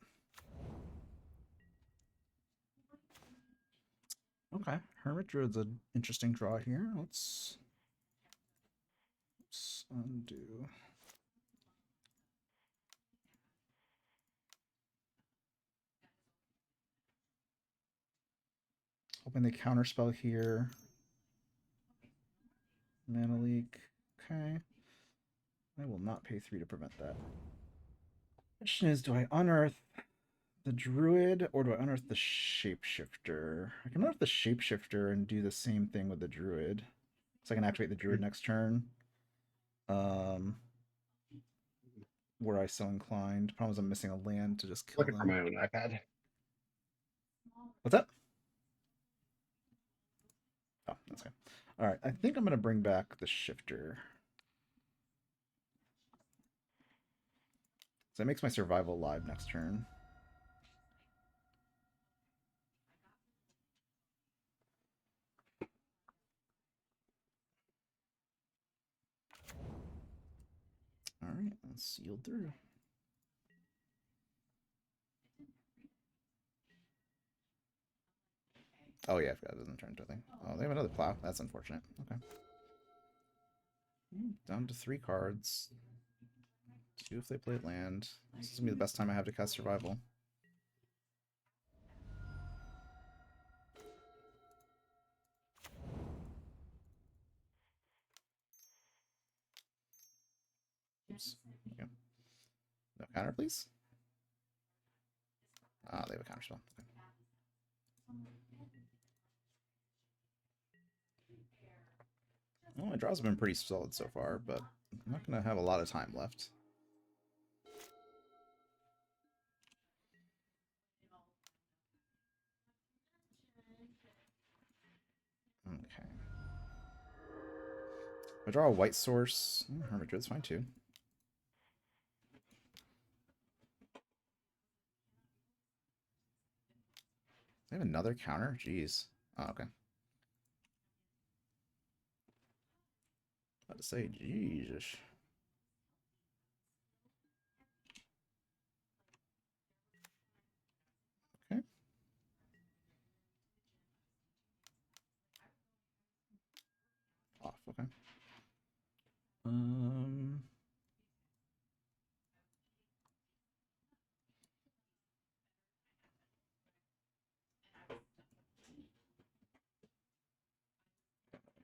Okay. Hermit Druid's an interesting draw here. Let's undo. Hoping they counterspell here. Mana leak. Okay. I will not pay 3 to prevent that. Question is, do I unearth the druid or do I unearth the shapeshifter? I can unearth the shapeshifter and do the same thing with the druid. So I can activate the druid next turn. Were I so inclined. Problem is I'm missing a land to just kill Looking for them. my own iPad. What's up? Oh, that's okay. All right, I think I'm going to bring back the shifter. So that makes my survival live next turn. All right, that's sealed through. Oh yeah, I forgot it doesn't turn into a thing. Oh, they have another plow. That's unfortunate. Okay. Down to 3 cards. 2 if they play land. This is gonna be the best time I have to cast survival. Oops. Okay. No counter, please. Ah, they have a counter spell. Okay. Well, my draws have been pretty solid so far, but I'm not gonna have a lot of time left. Okay. If I draw a white source, Hermit Druid's fine too. They have another counter? Jeez. Oh, okay. About to say, Jesus. Okay. Off, okay.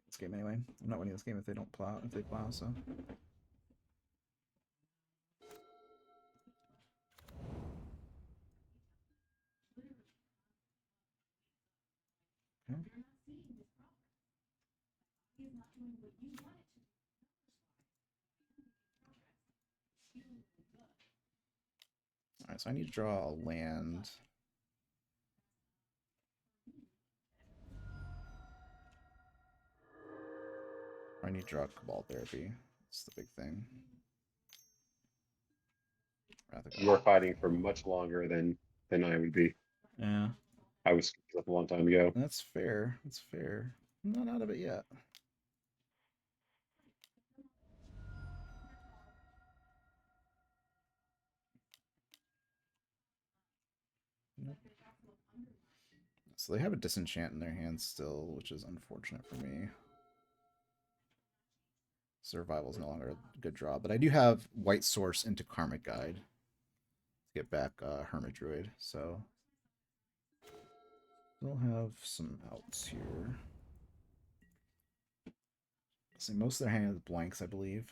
This game anyway. I'm not winning this game if they don't plow. If they plow, so. Okay. All right, so I need to draw a land. I need to draw Cabal Therapy. That's the big thing. You are fighting for much longer than I would be. Yeah, I was up a long time ago. that's fair. That's fair. I'm not out of it yet. Nope. So they have a disenchant in their hands still, which is unfortunate for me. Survival is no longer a good draw, but I do have White Source into Karmic Guide to get back Hermit Druid, so we'll have some outs here. See, most of their hand is blanks, I believe.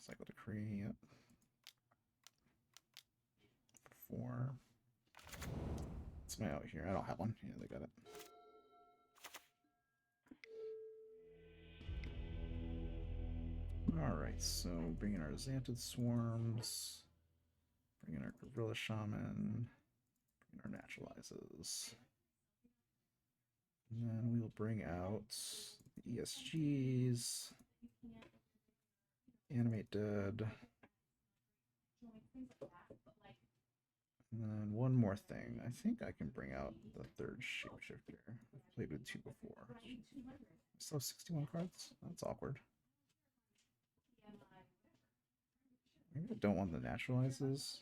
Cycle Decree, yep. 4. What's my out here? I don't have one. Yeah, they got it. Alright, so bring in our Xanthid Swarms, bring in our Gorilla Shaman, bring in our Naturalizes. And then we will bring out the ESGs, Animate Dead. And then one more thing. I think I can bring out the 3rd Shapeshifter. I've played with 2 before. Still have 61 cards? That's awkward. Maybe I don't want the Naturalizes.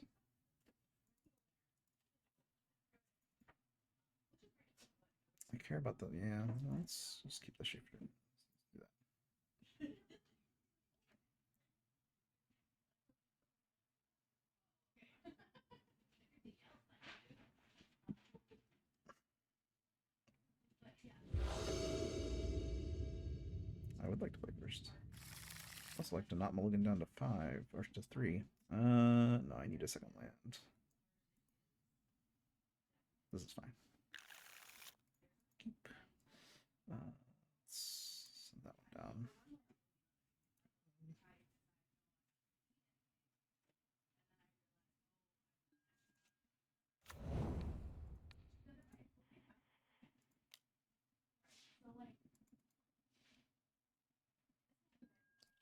I care about the, yeah, let's just keep the shifter. Let's do that. would like to play first. I'd also like to not mulligan down to 5 or to 3. No, I need a second land. This is fine. Keep. Let's send that one down.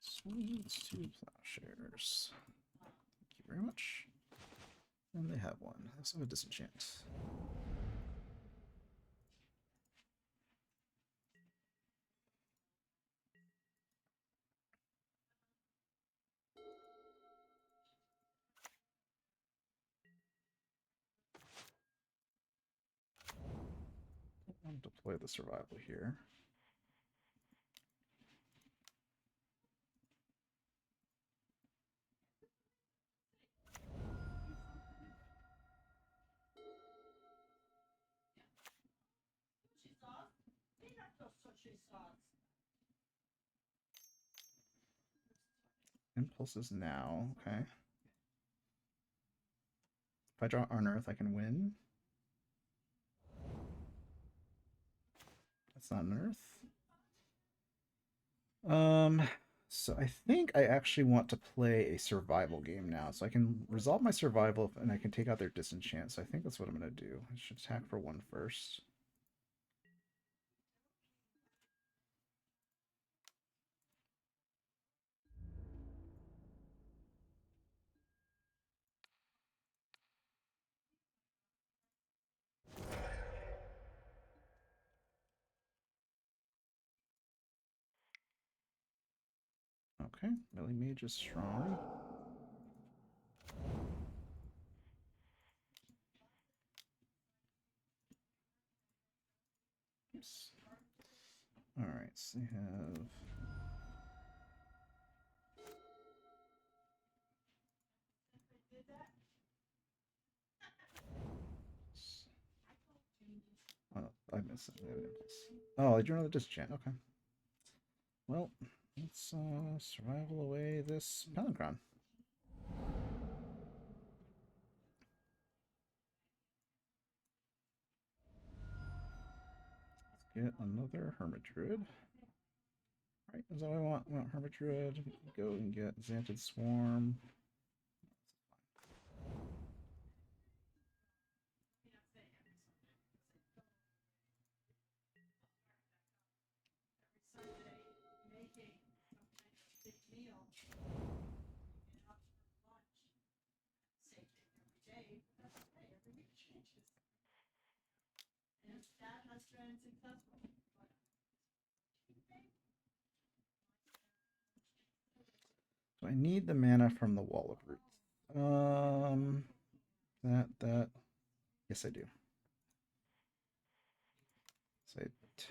Sweets to plowshares. Thank you very much. And they have one. They also have a disenchant. I'll deploy the survival here. Impulses now, okay. If I draw Unearth, I can win. That's not an Earth. So I think I actually want to play a survival game now. So I can resolve my survival and I can take out their disenchant. So I think that's what I'm going to do. I should attack for 1 first. Okay, Melee Mage is strong. Oops. All right, so they have. Oh, I missed it. Oh, I drew another disenchant. Okay. Well, let's survival away this Pelican. Let's get another Hermit Druid. Right, is that what I want? I want Hermit Druid. We can go and get Xanted Swarm. So I need the mana from the Wall of Roots. That. Yes, I do. So I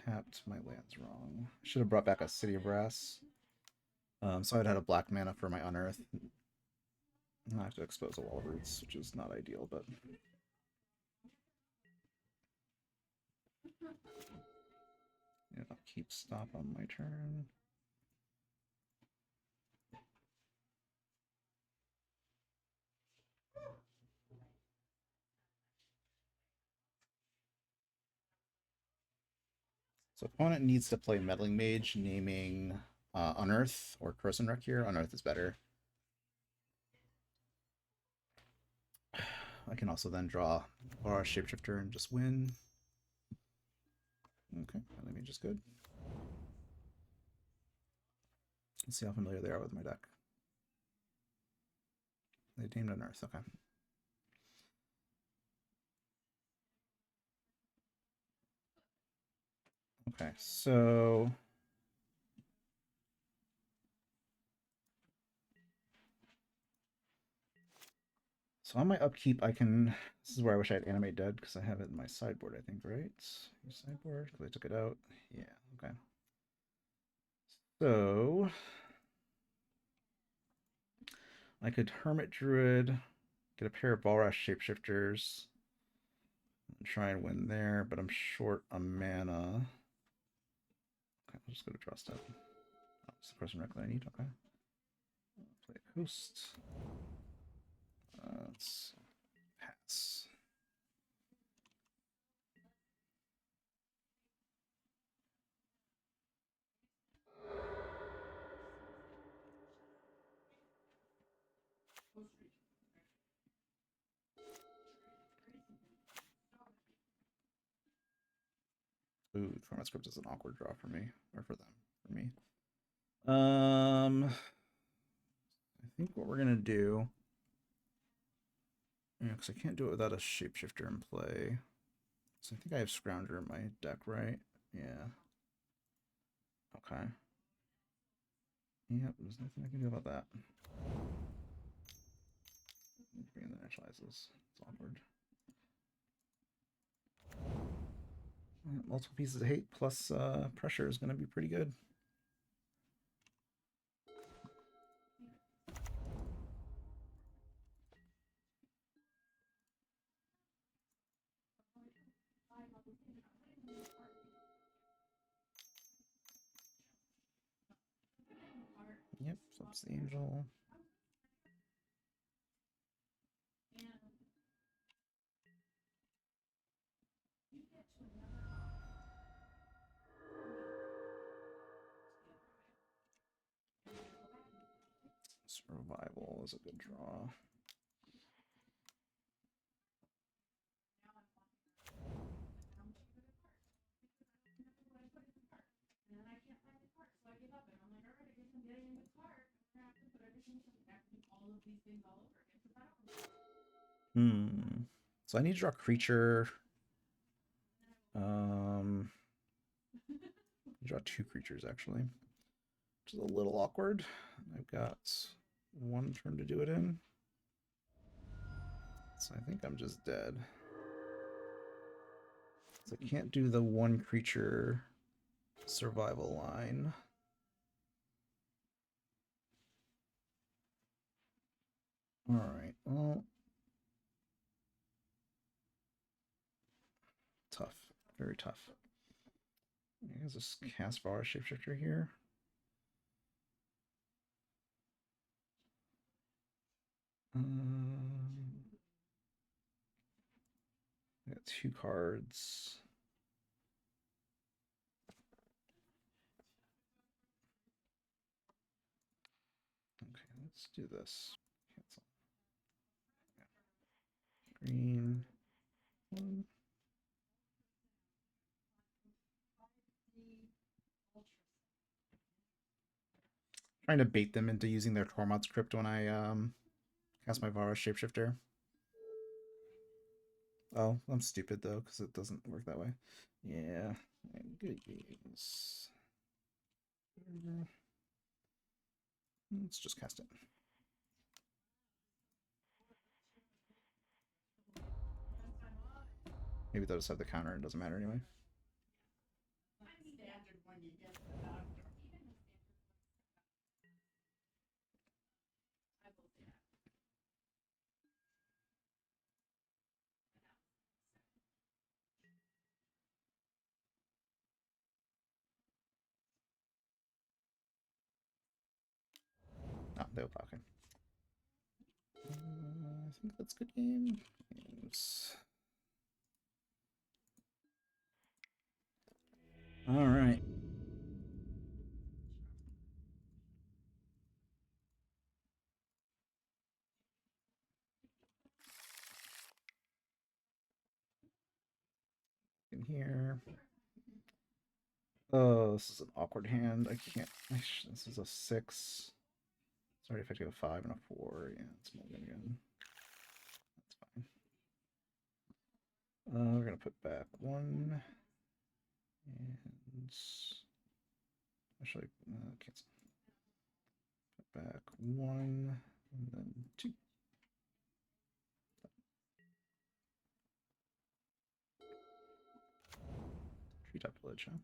tapped my lands wrong. I should have brought back a City of Brass. So I'd had a black mana for my Unearth. I have to expose a Wall of Roots, which is not ideal, but. Yeah, I'll keep stop on my turn. So opponent needs to play Meddling Mage, naming Unearth or Corrosive Wreck here. Unearth is better. I can also then draw Aura Shapeshifter and just win. Okay, Meddling Mage is good. Let's see how familiar they are with my deck. They named Unearth, okay. Okay, so on my upkeep, I can. This is where I wish I had Animate Dead because I have it in my sideboard, I think, right? Sideboard, because I took it out. Yeah, okay. So I could Hermit Druid, get a pair of Balrash Shapeshifters, and try and win there, but I'm short a mana. Okay, I'll just go to draw step. That's the person record I need. Okay. Play a coast. Let's pass. Ooh, format script is an awkward draw for me, or for them, for me. I think what we're gonna do, yeah, because I can't do it without a shapeshifter in play. So I think I have Scrounger in my deck, right? Yeah. Okay. Yep, there's nothing I can do about that. Bring in the initializes. It's awkward. Multiple pieces of hate plus pressure is going to be pretty good. Yep, flips the angel. Survival is a good draw. So I need to draw a creature. Draw 2 creatures actually, which is a little awkward. I've got 1 turn to do it in, so I think I'm just dead. So I can't do the 1 creature survival line. All right, well, tough, very tough. I guess just cast Vara Shapeshifter here. I got 2 cards. Okay, let's do this. Cancel. Green. 1. Trying to bait them into using their Tormod's Crypt when I cast my Vara Shapeshifter. Oh, I'm stupid though, because it doesn't work that way. Yeah, good games. Let's just cast it. Maybe they'll just have the counter, it doesn't matter anyway. Oh, they were talking. I think that's good game. Games. All right. In here. Oh, this is an awkward hand. I can't. This is a 6. Sorry if I get a 5 and a 4. Yeah, it's mulligan again. That's fine. We're gonna put back 1 and actually cancel. Put back 1 and then 2. Treetop Village, huh?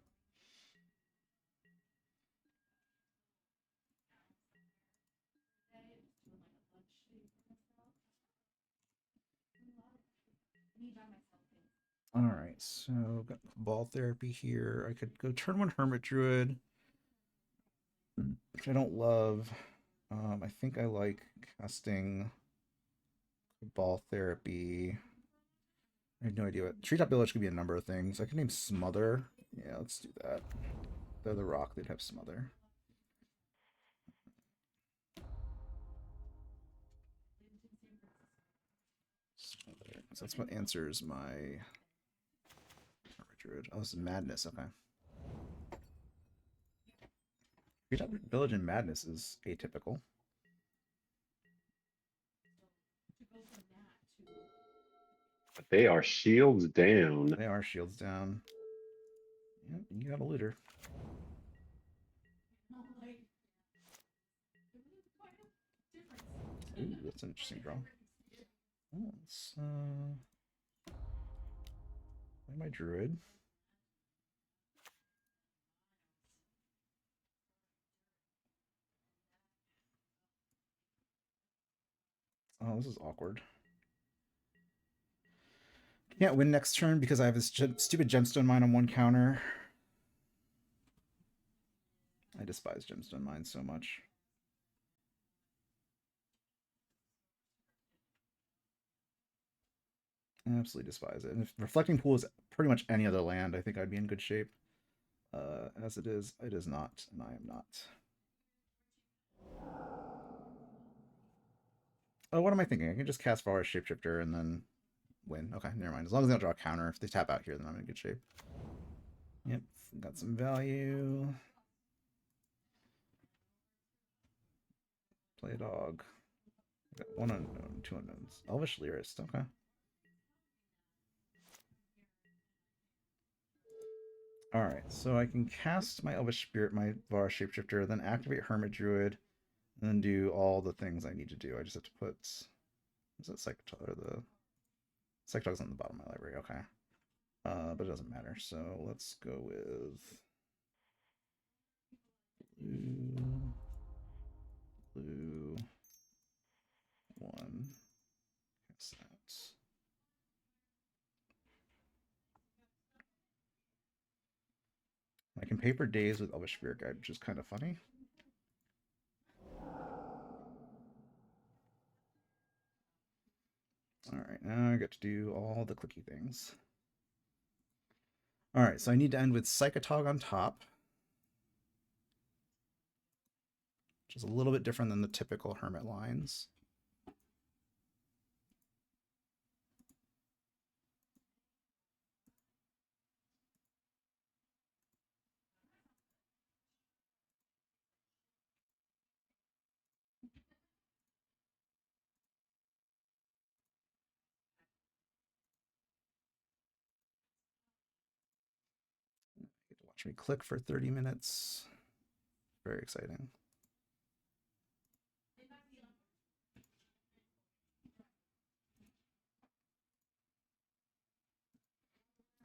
All right, so got ball therapy here. I could go turn 1 Hermit Druid. which I don't love. I think I like casting Ball Therapy. I have no idea what Treetop Village could be a number of things. I could name Smother. Yeah, let's do that. They're the rock, they'd have Smother. Smother. So that's what answers my Druid. Oh, this is Madness, okay. Treetop Village and Madness is atypical. But they are shields down. They are shields down. Yep, you got a looter. Ooh, that's an interesting draw. Oh, let's play my druid. Oh, this is awkward. Can't win next turn because I have this stupid gemstone mine on one counter. I despise gemstone mines so much. I absolutely despise it. And if Reflecting Pool is pretty much any other land, I think I'd be in good shape. As it is not, and I am not. Oh, what am I thinking? I can just cast Valor Shapeshifter and then win. Okay, never mind. As long as they don't draw a counter. If they tap out here, then I'm in good shape. Yep, got some value. Play a dog. Got one unknown, two unknowns. Elvish Lyrist, okay. Alright, so I can cast my Elvish Spirit, my Vara Shapeshifter, then activate Hermit Druid, and then do all the things I need to do. I just have to put... Is that Psychotog? Or the... Psychotog's on the bottom of my library, okay. But it doesn't matter, so let's go with... Blue... 1... Cast that. I can pay for days with Elvish Spirit Guide, which is kind of funny. Alright, now I get to do all the clicky things. Alright, so I need to end with Psychotog on top, which is a little bit different than the typical Hermit lines. You get to watch me click for 30 minutes. Very exciting.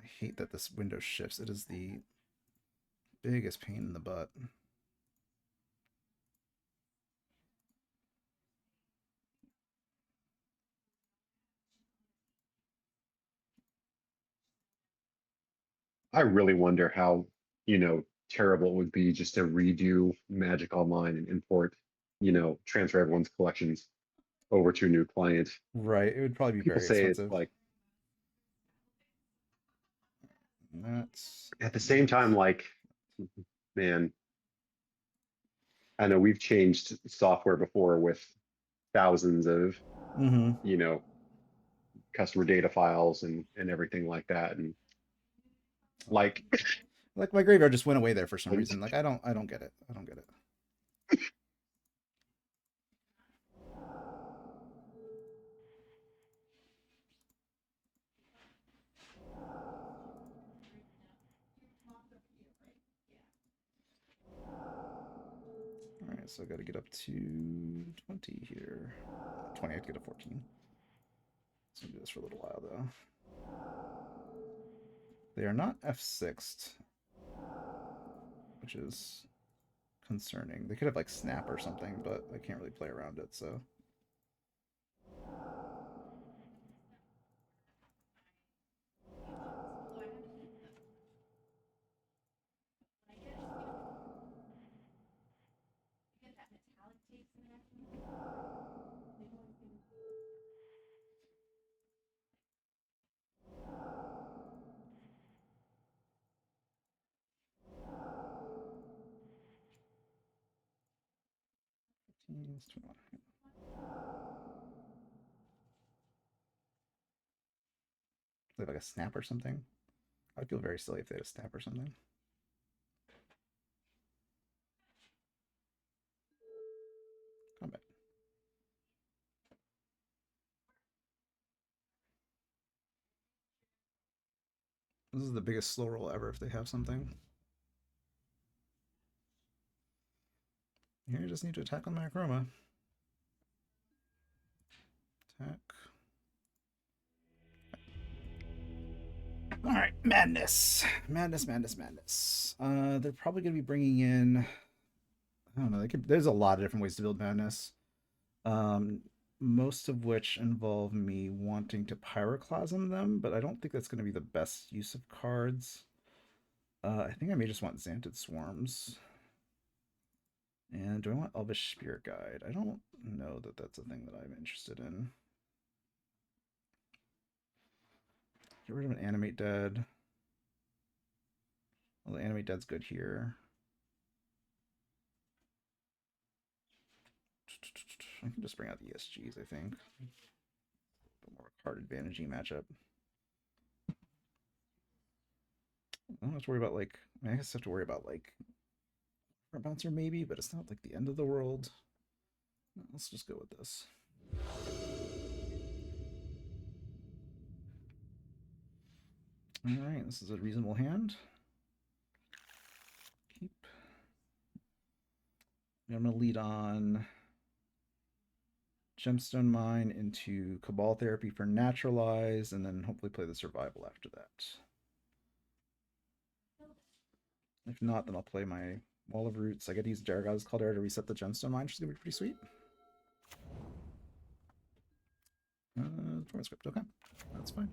I hate that this window shifts. It is the biggest pain in the butt. I really wonder how, terrible it would be just to redo Magic Online and import, transfer everyone's collections over to a new client. Right, it would probably be People very say expensive. it's like, That's at the same time, like, man, I know we've changed software before with thousands of, customer data files and everything like that. And like my graveyard just went away there for some reason. Like I don't get it. I don't get it. Alright, so I gotta get up to 20 here. 20, I have to get to 14. So I'll do this for a little while though. They are not F6'd, which is concerning. They could have like snap or something, but I can't really play around it, so. Let's turn on. They have like a snap or something. I'd feel very silly if they had a snap or something. Combat. This is the biggest slow roll ever if they have something. Here you just need to attack on my Chroma. Attack. All right, madness, madness, madness, madness. They're probably gonna be bringing in. I don't know. There's a lot of different ways to build madness. Most of which involve me wanting to pyroclasm them, but I don't think that's going to be the best use of cards. I think I may just want Xanted Swarms. And do I want Elvish Spirit Guide? I don't know that that's a thing that I'm interested in. Get rid of an Animate Dead. Well, the Animate Dead's good here. I can just bring out the ESGs, I think. A bit more of a card advantage-y matchup. I don't have to worry about, like, I guess I have to worry about, like, a bouncer maybe, but it's not like the end of the world. Let's just go with this. All right, this is a reasonable hand. Keep. I'm going to lead on Gemstone Mine into Cabal Therapy for Naturalize, and then hopefully play the Survival after that. If not, then I'll play my Wall of Roots. I get to use Daragaz's Caldera to reset the Gemstone Mine, which is going to be pretty sweet. Script, okay. That's fine.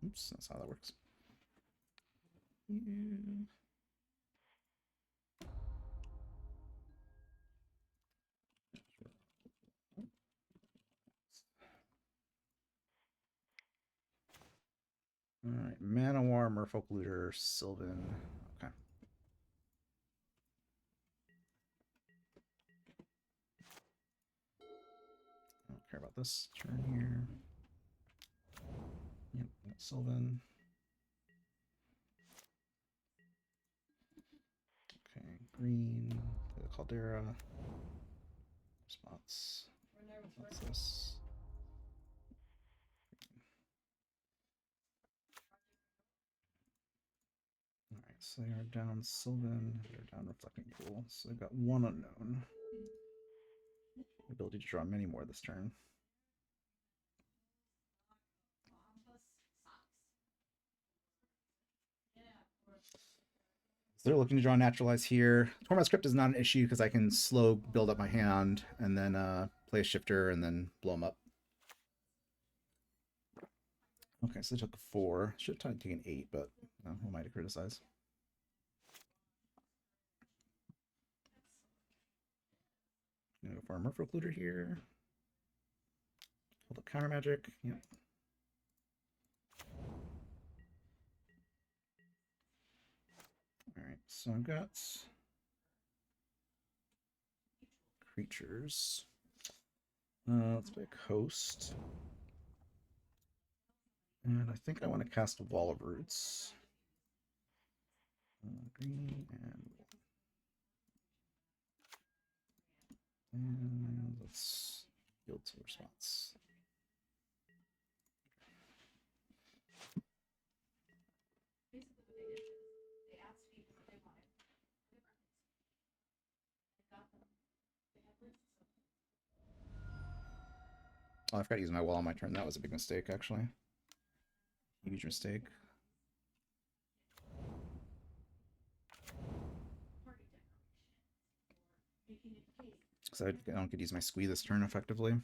Oops, that's how that works. Yeah. All right, Manowar, Merfolk Looter, Sylvan. Okay. I don't care about this turn here. Yep, Sylvan. Okay, green, play the Caldera. Response. What's this? Alright, so they are down Sylvan, they're down Reflecting Pool. So they've got one unknown. Ability to draw many more this turn. So they're looking to draw Naturalize here. Torment Script is not an issue because I can slow build up my hand and then play a Shifter and then blow them up. Okay, so they took a 4. Should have taken 8, but who am I to criticize? I'm gonna go for a Merfolk Looter here. Hold up Counter Magic. Yep. Alright, so I've got creatures. Let's play a Coast. And I think I want to cast a Wall of Roots. Green and let's yield to response. Oh, I forgot to use my wall on my turn. That was a big mistake, actually. Huge mistake. So I don't get to use my squee this turn effectively.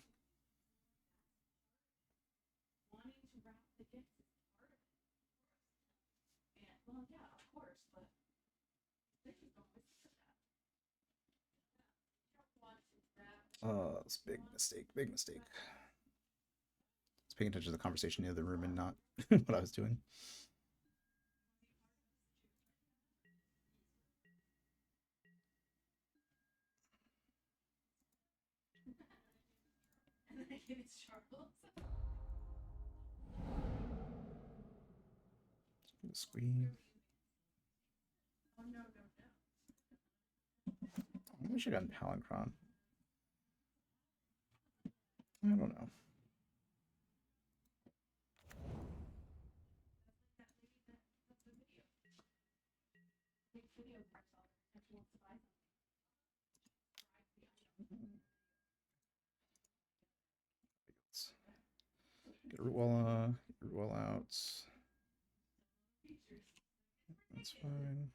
Oh, that's a big mistake, big mistake. Let's paying attention to the conversation in the other room and not what I was doing. Squeeze. I wish I got Palinchron. I don't know. Get root wall out. That's fine.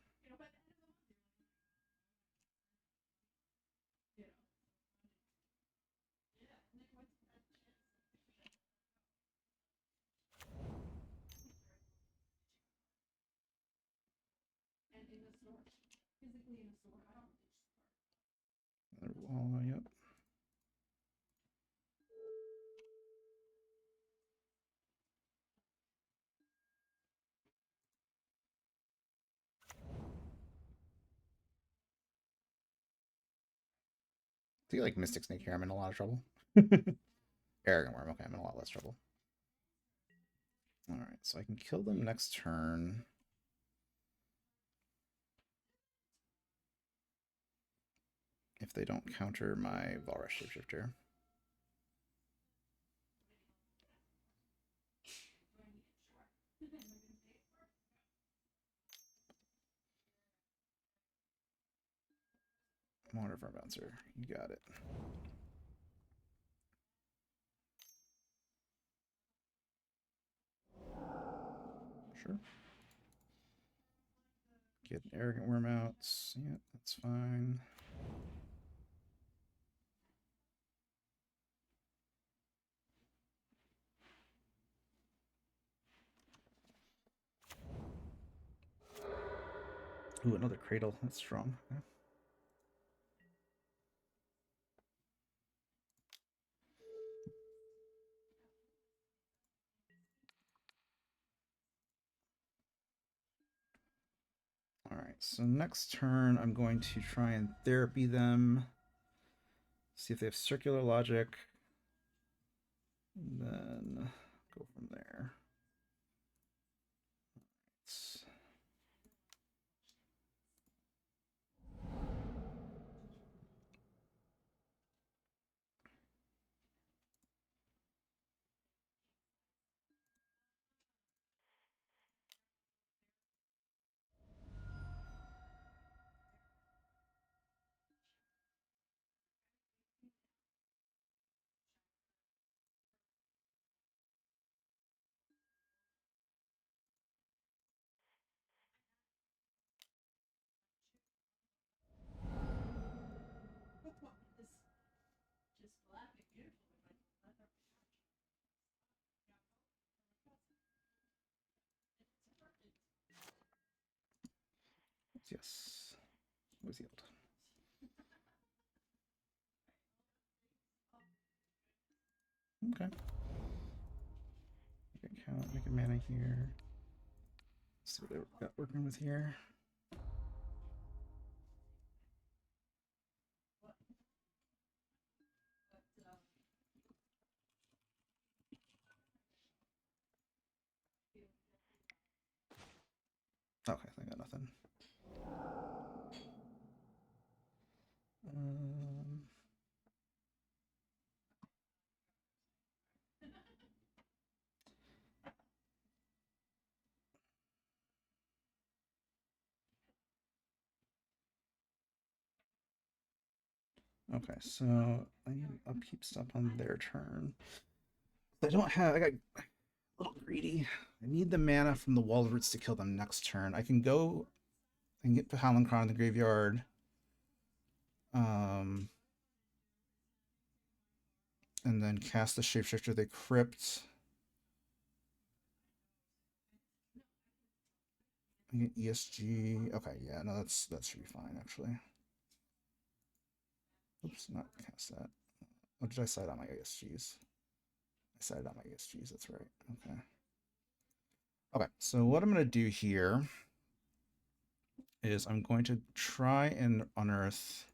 Another wall, yep. I feel like Mystic Snake here, I'm in a lot of trouble. Arrogant Worm, okay, I'm in a lot less trouble. Alright, so I can kill them next turn. If they don't counter my Valrush Shapeshifter. Water for a bouncer. You got it. Sure. Get an Arrogant Worm out. Yeah, that's fine. Ooh, another Cradle. That's strong. Okay. Alright, so next turn I'm going to try and therapy them. See if they have circular logic. And then go from there. It's... Yes. Was healed. Okay. Make a count, make a mana here. See what I've got working with here. Okay, I got nothing. Okay, so I need an upkeep stop on their turn. I don't have. I got a little greedy. I need the mana from the wall roots to kill them next turn. I can go and get the Palinchron in the graveyard. And then cast the Shapeshifter. They crypt. I get ESG. Okay, yeah, no, that should be fine actually. Oops, not cast that. What did I cite on my ESGs? I decided on my ESGs, that's right. Okay. Okay, so what I'm going to do here is I'm going to try and unearth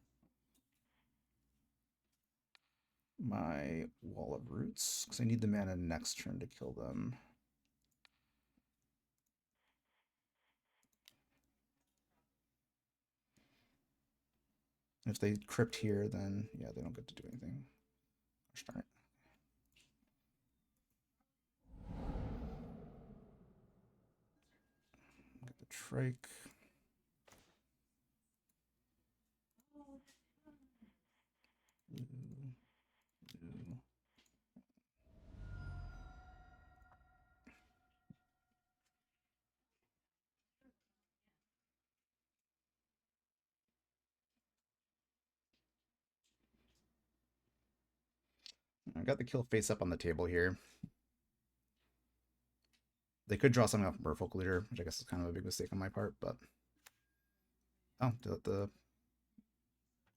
my Wall of Roots, because I need the mana next turn to kill them. If they crypt here, then yeah, they don't get to do anything. Darn it. Get the trike. Blue, blue. I got the kill face up on the table here. They could draw something off Merfolk Leader, which I guess is kind of a big mistake on my part, but oh, they let the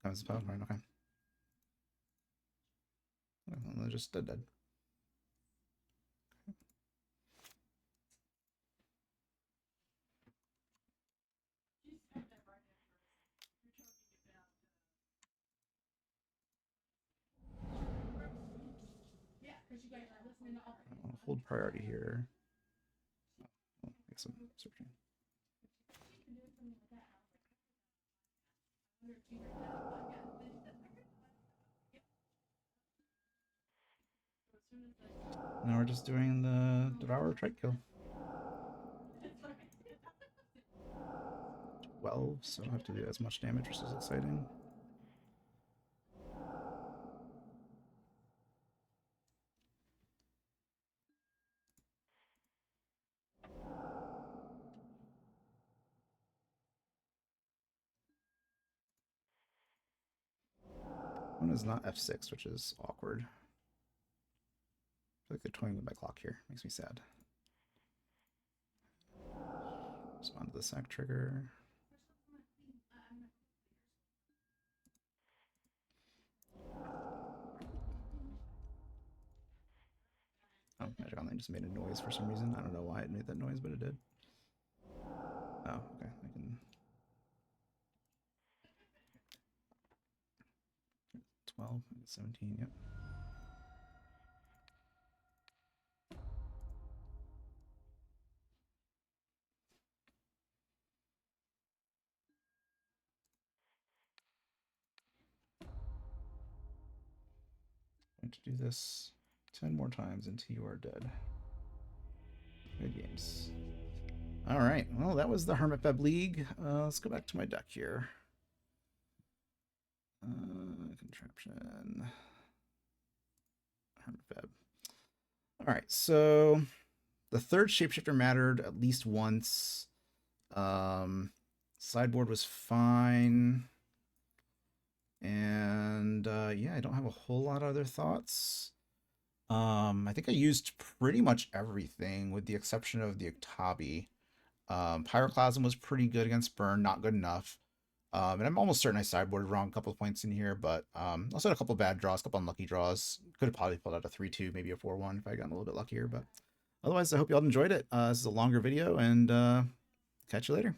comes okay. Well, they're just dead. I'll hold priority here. Oh, I guess I'm searching. Now we're just doing the Devour Trike kill. 12, so I don't have to do as much damage, which is exciting. One is not F6, which is awkward. I feel like they're toying with my clock here. Makes me sad. Respond to the sack trigger. Oh, Magic Online just made a noise for some reason. I don't know why it made that noise, but it did. Oh, okay. I can. 12, 17, yep. I'm going to do this 10 more times until you are dead. Good games. All right. Well, that was the hFEB League. Let's go back to my deck here. Contraption. hFEB. All right. So the third shapeshifter mattered at least once. Sideboard was fine. And yeah, I don't have a whole lot of other thoughts. I think I used pretty much everything with the exception of the Octabi. Pyroclasm was pretty good against Burn, not good enough. And I'm almost certain I sideboarded wrong a couple of points in here, but also had a couple of bad draws, a couple unlucky draws. Could have probably pulled out a 3-2, maybe a 4-1 if I gotten a little bit luckier, but otherwise I hope you all enjoyed it. This is a longer video, and catch you later.